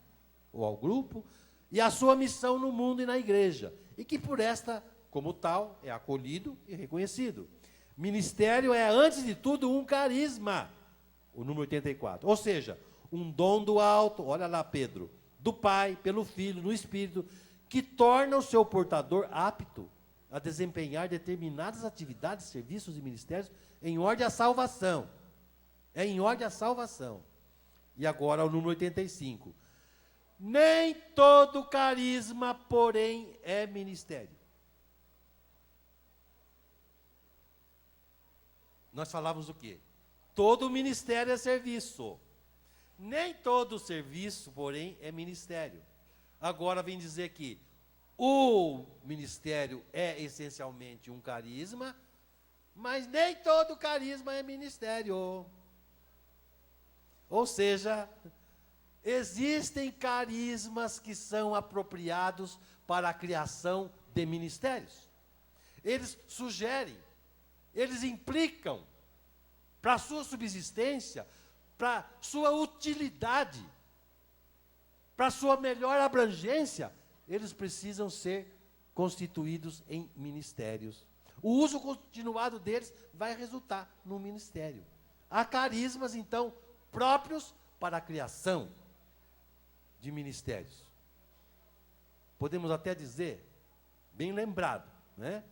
ou ao grupo e a sua missão no mundo e na igreja, e que por esta, como tal, é acolhido e reconhecido. Ministério é, antes de tudo, um carisma, o número 84, ou seja, um dom do alto, olha lá Pedro, do Pai, pelo Filho, no Espírito, que torna o seu portador apto a desempenhar determinadas atividades, serviços e ministérios em ordem à salvação. É em ordem à salvação. E agora o número 85. Nem todo carisma, porém, é ministério. Nós falávamos o quê? Todo ministério é serviço. Nem todo serviço, porém, é ministério. Agora vem dizer que o ministério é essencialmente um carisma, mas nem todo carisma é ministério. Ou seja, existem carismas que são apropriados para a criação de ministérios. Eles sugerem, eles implicam para a sua subsistência, para a sua utilidade, para a sua melhor abrangência, eles precisam ser constituídos em ministérios. O uso continuado deles vai resultar no ministério. Há carismas, então, próprios para a criação de ministérios. Podemos até dizer, bem lembrado, né?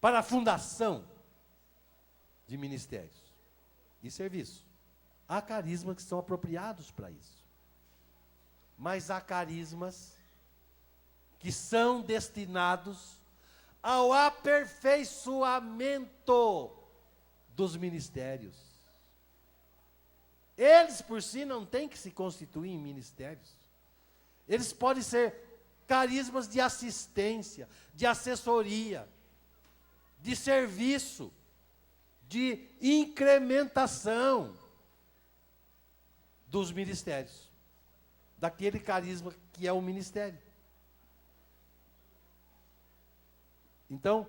Para a fundação de ministérios e serviço. Há carismas que são apropriados para isso. Mas há carismas que são destinados ao aperfeiçoamento dos ministérios. Eles por si não têm que se constituir em ministérios. Eles podem ser carismas de assistência, de assessoria, de serviço, de incrementação dos ministérios, daquele carisma que é o ministério. Então,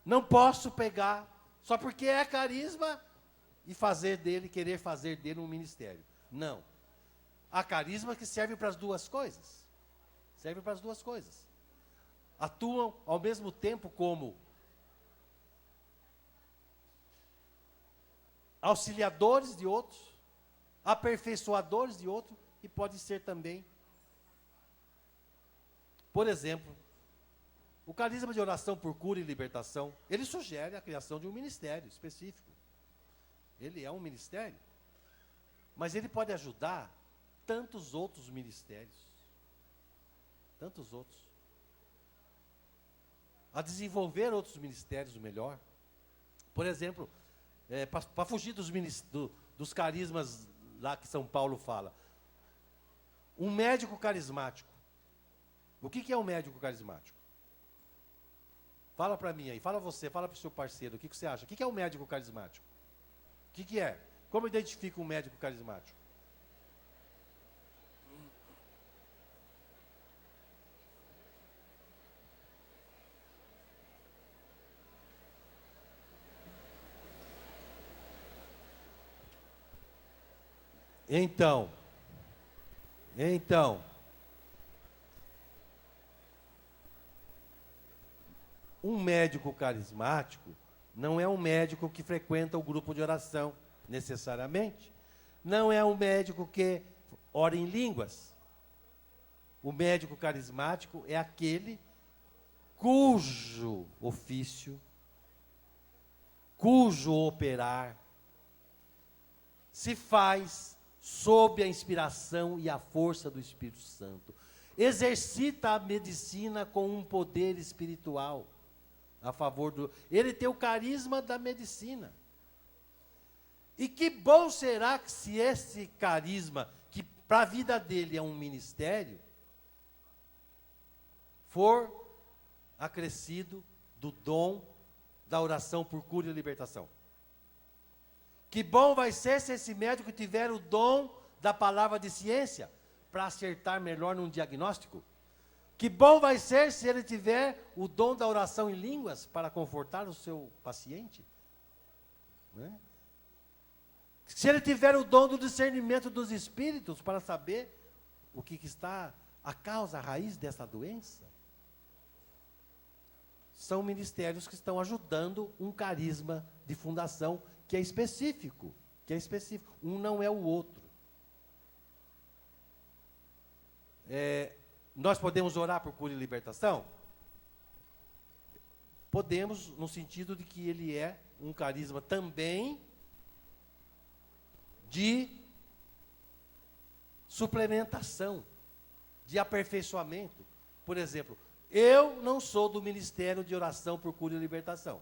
não posso pegar, só porque é carisma, e querer fazer dele um ministério. Não. Há carisma que serve para as duas coisas. Serve para as duas coisas. Atuam ao mesmo tempo como auxiliadores de outros, aperfeiçoadores de outros, e pode ser também, por exemplo, o carisma de oração por cura e libertação, ele sugere a criação de um ministério específico. Ele é um ministério, mas ele pode ajudar tantos outros ministérios, tantos outros, a desenvolver outros ministérios melhor. Por exemplo, para fugir dos carismas lá que São Paulo fala, um médico carismático. O que é um médico carismático? Fala para mim aí, fala você, fala para o seu parceiro, o que você acha? O que é um médico carismático? O que é? Como identifica um médico carismático? Então, um médico carismático não é um médico que frequenta o grupo de oração, necessariamente. Não é um médico que ora em línguas. O médico carismático é aquele cujo ofício, cujo operar se faz sob a inspiração e a força do Espírito Santo. Exercita a medicina com um poder espiritual a favor do... Ele tem o carisma da medicina. E que bom será que se esse carisma, que para a vida dele é um ministério, for acrescido do dom da oração por cura e libertação. Que bom vai ser se esse médico tiver o dom da palavra de ciência para acertar melhor num diagnóstico. Que bom vai ser se ele tiver o dom da oração em línguas para confortar o seu paciente. Né? Se ele tiver o dom do discernimento dos espíritos para saber o que está a causa, a raiz dessa doença. São ministérios que estão ajudando um carisma de fundação que é específico, Um não é o outro. Nós podemos orar por cura e libertação? Podemos, no sentido de que ele é um carisma também de suplementação, de aperfeiçoamento. Por exemplo, eu não sou do ministério de oração por cura e libertação.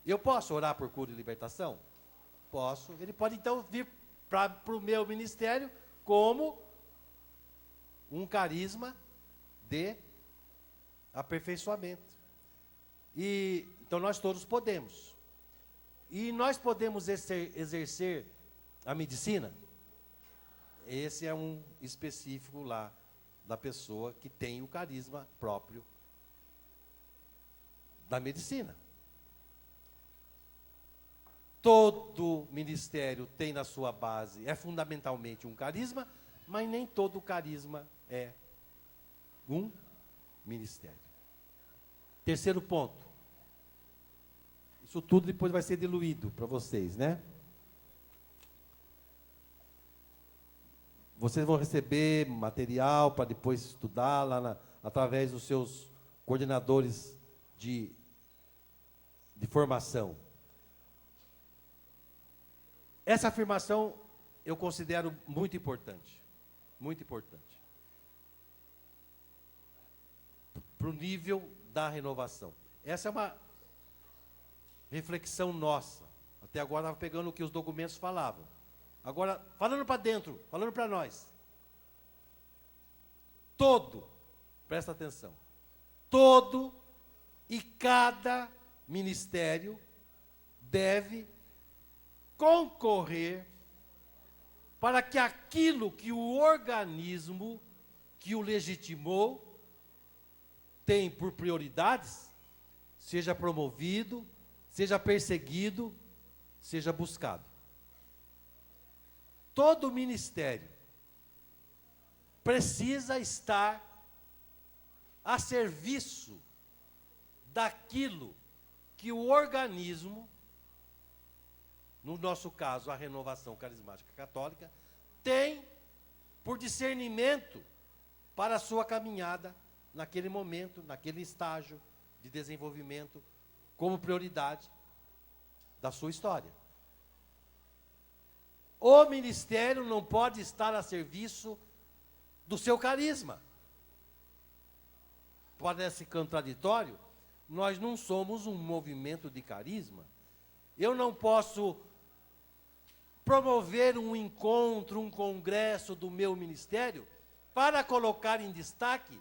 Eu posso orar por cura e libertação? Posso. Ele pode então vir para o meu ministério como um carisma de aperfeiçoamento. Então nós todos podemos. E nós podemos exercer a medicina? Esse é um específico lá da pessoa que tem o carisma próprio da medicina. Todo ministério tem na sua base, é fundamentalmente um carisma, mas nem todo carisma é um ministério. Terceiro ponto. Isso tudo depois vai ser diluído para vocês, né? Vocês vão receber material para depois estudar lá através dos seus coordenadores de formação. Essa afirmação eu considero muito importante. Muito importante. Para o nível da renovação. Essa é uma reflexão nossa. Até agora estava pegando o que os documentos falavam. Agora, falando para dentro, falando para nós. Presta atenção, todo e cada ministério deve concorrer para que aquilo que o organismo que o legitimou tem por prioridades, seja promovido, seja perseguido, seja buscado. Todo ministério precisa estar a serviço daquilo que o organismo, no nosso caso a Renovação Carismática Católica, tem por discernimento para a sua caminhada naquele momento, naquele estágio de desenvolvimento, como prioridade da sua história. O ministério não pode estar a serviço do seu carisma. Parece contraditório, nós não somos um movimento de carisma. Eu não posso promover um encontro, um congresso do meu ministério para colocar em destaque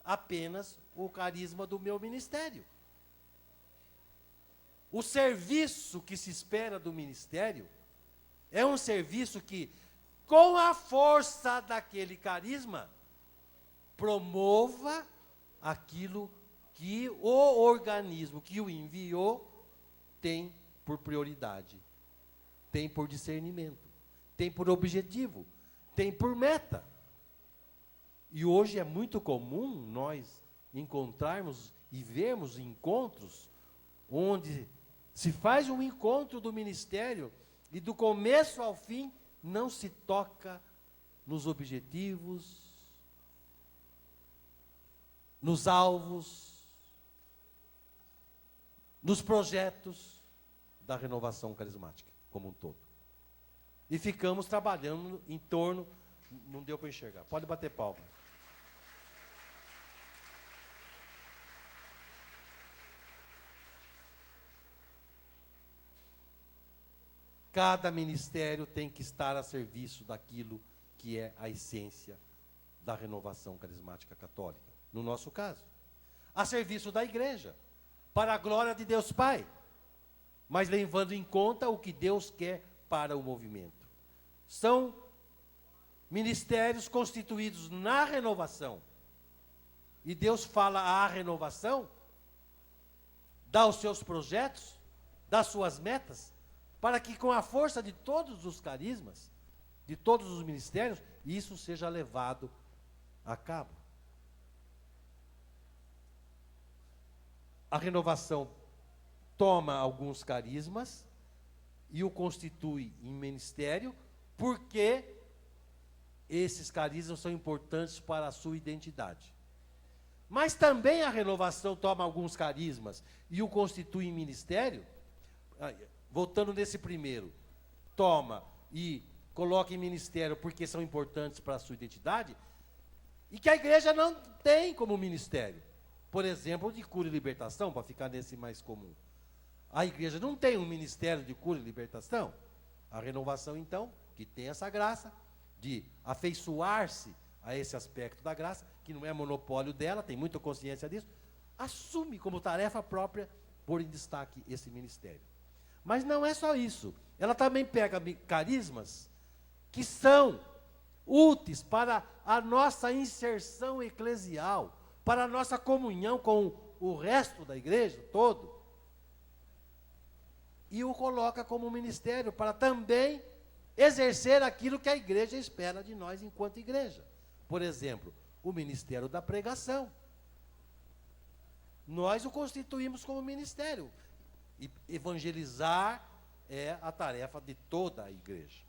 apenas o carisma do meu ministério. O serviço que se espera do ministério é um serviço que, com a força daquele carisma, promova aquilo que o organismo que o enviou tem por prioridade, tem por discernimento, tem por objetivo, tem por meta. E hoje é muito comum nós encontrarmos e vermos encontros onde se faz um encontro do ministério e do começo ao fim não se toca nos objetivos, nos alvos, nos projetos da renovação carismática como um todo. E ficamos trabalhando em torno, não deu para enxergar, pode bater palma. Cada ministério tem que estar a serviço daquilo que é a essência da renovação carismática católica. No nosso caso, a serviço da igreja, para a glória de Deus Pai, mas levando em conta o que Deus quer para o movimento. São ministérios constituídos na renovação. E Deus fala à renovação, dá os seus projetos, dá suas metas, para que com a força de todos os carismas, de todos os ministérios, isso seja levado a cabo. A renovação toma alguns carismas e o constitui em ministério, porque esses carismas são importantes para a sua identidade. Mas também a renovação toma alguns carismas e o constitui em ministério. Voltando nesse primeiro, toma e coloca em ministério porque são importantes para a sua identidade, e que a igreja não tem como ministério. Por exemplo, de cura e libertação, para ficar nesse mais comum. A igreja não tem um ministério de cura e libertação. A renovação, então, que tem essa graça de afeiçoar-se a esse aspecto da graça, que não é monopólio dela, tem muita consciência disso, assume como tarefa própria pôr em destaque esse ministério. Mas não é só isso. Ela também pega carismas que são úteis para a nossa inserção eclesial, para a nossa comunhão com o resto da igreja todo, e o coloca como ministério para também exercer aquilo que a igreja espera de nós enquanto igreja. Por exemplo, o ministério da pregação. Nós o constituímos como ministério. E evangelizar é a tarefa de toda a igreja.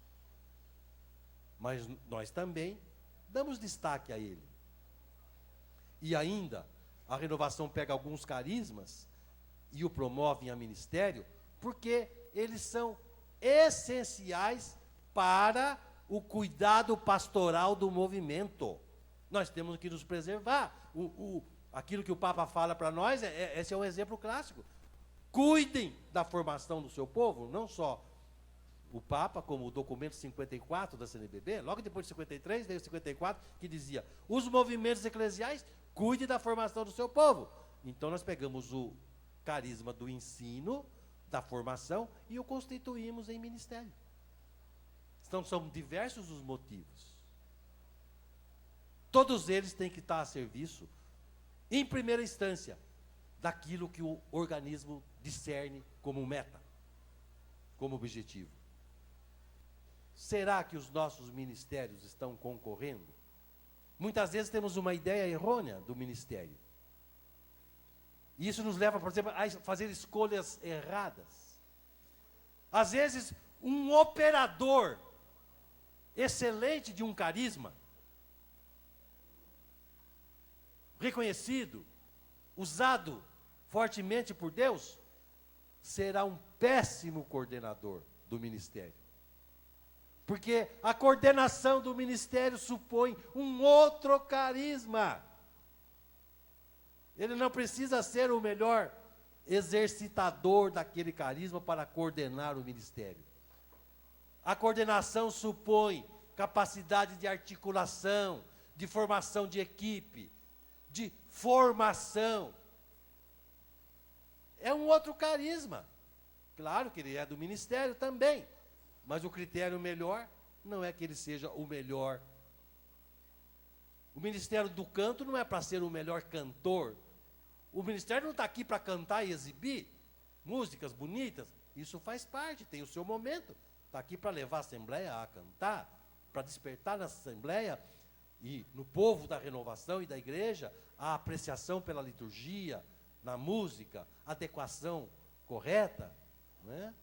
Mas nós também damos destaque a ele. E ainda, a renovação pega alguns carismas e o promove a ministério, porque eles são essenciais para o cuidado pastoral do movimento. Nós temos que nos preservar. Aquilo que o Papa fala para nós, esse é um exemplo clássico. Cuidem da formação do seu povo, não só o Papa, como o documento 54 da CNBB, logo depois de 53, veio 54, que dizia, os movimentos eclesiais, cuide da formação do seu povo. Então nós pegamos o carisma do ensino, da formação, e o constituímos em ministério. Então são diversos os motivos. Todos eles têm que estar a serviço, em primeira instância, daquilo que o organismo discerne como meta, como objetivo. Será que os nossos ministérios estão concorrendo? Muitas vezes temos uma ideia errônea do ministério. E isso nos leva, por exemplo, a fazer escolhas erradas. Às vezes, um operador excelente de um carisma, reconhecido, usado fortemente por Deus, será um péssimo coordenador do ministério. Porque a coordenação do ministério supõe um outro carisma. Ele não precisa ser o melhor exercitador daquele carisma para coordenar o ministério. A coordenação supõe capacidade de articulação, de formação de equipe, de formação. É um outro carisma. Claro que ele é do ministério também, mas o critério melhor não é que ele seja o melhor. O ministério do canto não é para ser o melhor cantor. O ministério não está aqui para cantar e exibir músicas bonitas. Isso faz parte, tem o seu momento. Está aqui para levar a Assembleia a cantar, para despertar na Assembleia e no povo da renovação e da igreja a apreciação pela liturgia, na música, adequação correta, não é?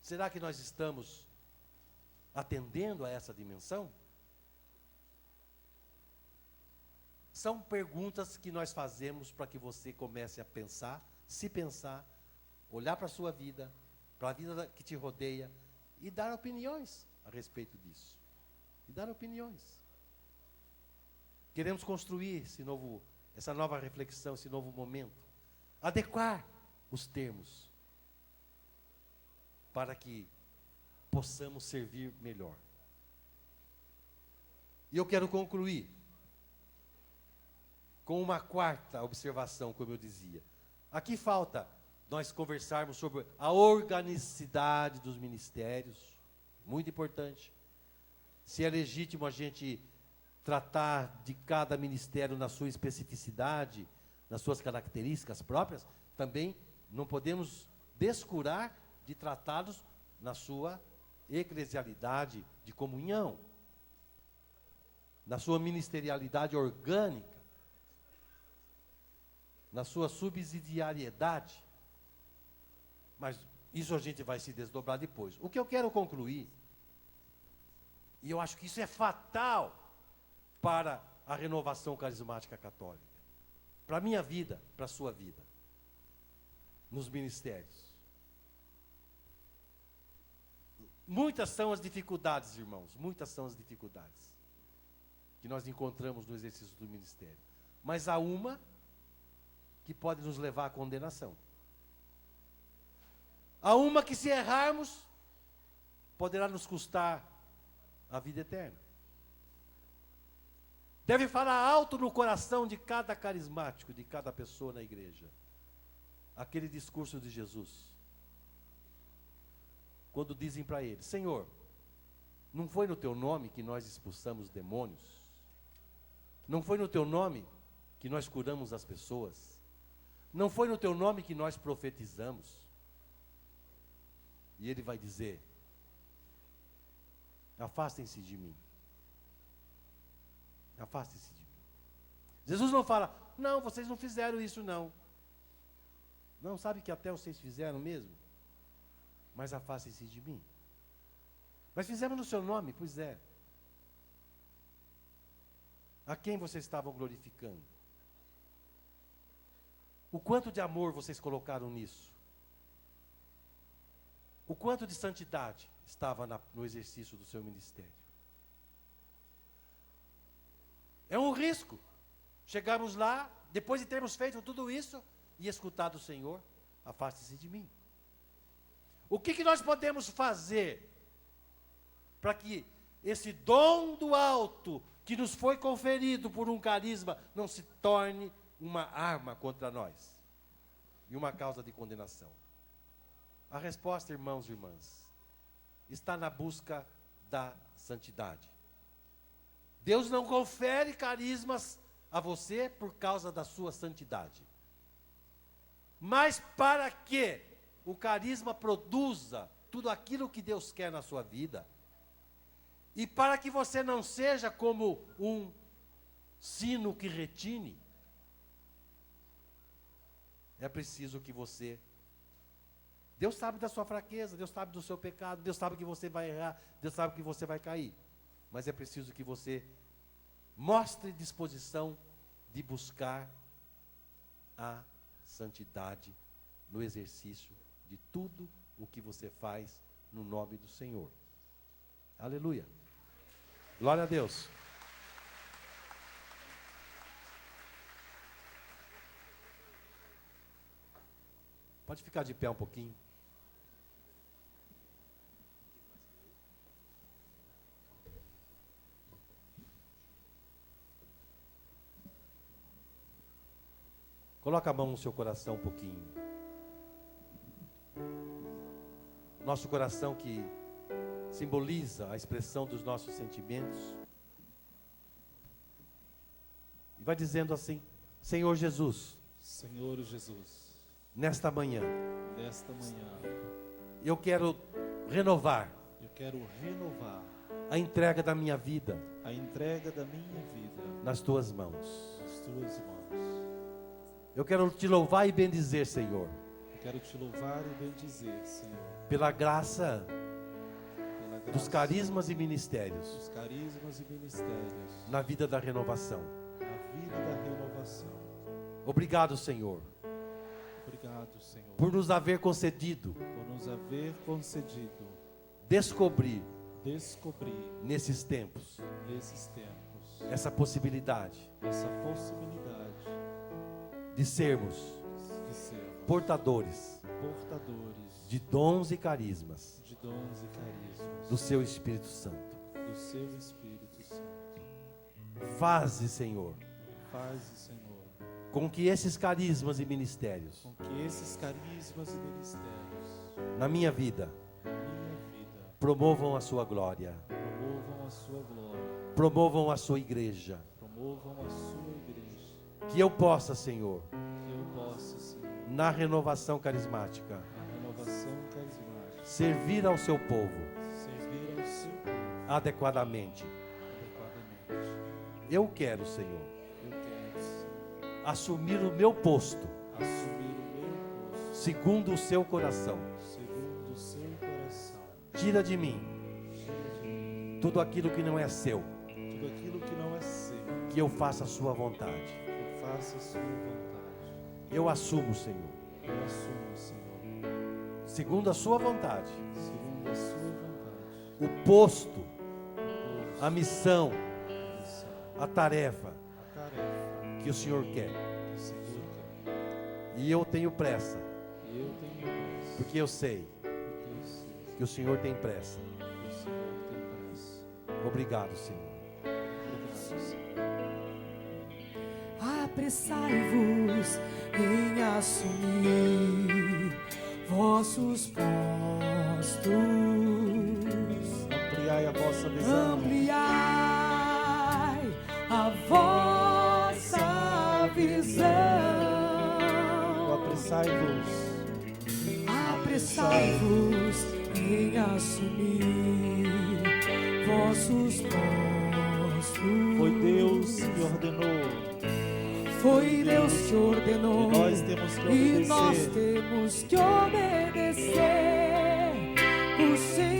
Será que nós estamos atendendo a essa dimensão? São perguntas que nós fazemos para que você comece a pensar, se pensar, olhar para a sua vida, para a vida que te rodeia e dar opiniões a respeito disso. E dar opiniões. Queremos construir essa nova reflexão, esse novo momento. Adequar os termos para que possamos servir melhor. E eu quero concluir com uma quarta observação, como eu dizia. Aqui falta nós conversarmos sobre a organicidade dos ministérios, muito importante. Se é legítimo a gente tratar de cada ministério na sua especificidade, nas suas características próprias, também não podemos descurar de tratá-los na sua eclesialidade de comunhão, na sua ministerialidade orgânica, na sua subsidiariedade. Mas isso a gente vai se desdobrar depois. O que eu quero concluir, e eu acho que isso é fatal para a renovação carismática católica, para a minha vida, para a sua vida, nos ministérios. Muitas são as dificuldades, irmãos, muitas são as dificuldades que nós encontramos no exercício do ministério. Mas há uma que pode nos levar à condenação. Há uma que, se errarmos, poderá nos custar a vida eterna. Deve falar alto no coração de cada carismático, de cada pessoa na igreja, aquele discurso de Jesus. Quando dizem para ele: Senhor, não foi no teu nome que nós expulsamos demônios? Não foi no teu nome que nós curamos as pessoas? Não foi no teu nome que nós profetizamos? E ele vai dizer: afastem-se de mim. Afastem-se de mim. Jesus não fala: não, vocês não fizeram isso não. Não, sabe que até vocês fizeram mesmo? Mas afastem-se de mim. Mas fizemos no seu nome, pois é. A quem vocês estavam glorificando? O quanto de amor vocês colocaram nisso? O quanto de santidade estava no exercício do seu ministério? É um risco chegarmos lá, depois de termos feito tudo isso, e escutar do Senhor: afaste-se de mim. O que nós podemos fazer para que esse dom do alto, que nos foi conferido por um carisma, não se torne uma arma contra nós e uma causa de condenação? A resposta, irmãos e irmãs, está na busca da santidade. Deus não confere carismas a você por causa da sua santidade, mas para que o carisma produza tudo aquilo que Deus quer na sua vida, e para que você não seja como um sino que retine, é preciso que você... Deus sabe da sua fraqueza, Deus sabe do seu pecado, Deus sabe que você vai errar, Deus sabe que você vai cair. Mas é preciso que você mostre disposição de buscar a santidade no exercício de tudo o que você faz no nome do Senhor. Aleluia. Glória a Deus. Pode ficar de pé um pouquinho. Coloca a mão no seu coração um pouquinho. Nosso coração que simboliza a expressão dos nossos sentimentos. E vai dizendo assim: Senhor Jesus, Senhor Jesus, nesta manhã, eu quero renovar quero renovar a entrega da minha vida a entrega da minha vida nas tuas mãos. nas tuas mãos. Eu quero te louvar e bendizer, Senhor, Eu quero te louvar e bendizer, Senhor, pela graça pela graça dos carismas e ministérios dos carismas e ministérios na vida da renovação. na vida da renovação. Obrigado, Senhor, Obrigado, Senhor, por nos haver concedido por nos haver concedido descobrir descobrir nesses tempos nesses tempos essa possibilidade essa possibilidade de sermos de sermos portadores portadores de dons e carismas de dons e carismas do seu Espírito Santo. do seu Espírito Santo. Faze, Senhor, Faze, Senhor, com que esses carismas e ministérios com que esses carismas e ministérios na minha vida na minha vida promovam a sua glória, promovam a sua glória, promovam a sua igreja. promovam a sua igreja, Que eu possa, Senhor, que eu possa, Senhor, na renovação carismática, na renovação carismática, servir ao seu povo servir ao seu povo adequadamente. adequadamente. Eu quero, Senhor, Eu quero, Senhor, assumir o meu posto assumir o meu posto segundo o seu coração. segundo o seu coração. Tira de mim Tira de mim tudo aquilo que não é seu, tudo aquilo que não é seu, que eu faça a sua vontade. que eu faça a sua vontade. Eu assumo, Senhor, Eu assumo, Senhor, segundo a sua vontade, segundo a sua vontade, o posto, o posto, a missão, a missão, a tarefa a tarefa que o Senhor quer. que o Senhor quer. E eu tenho pressa, E eu tenho pressa, porque eu sei porque eu sei que o Senhor tem pressa. que o Senhor tem pressa. Obrigado, Senhor. Obrigado, Senhor. Apressai-vos em assumir vossos postos, Ampliai a vossa visão. ampliai a vossa visão, Apressai-vos. apressai-vos em assumir vossos postos. Foi Deus que ordenou. Foi Deus que ordenou, E nós temos que e nós obedecer. temos que obedecer. O Senhor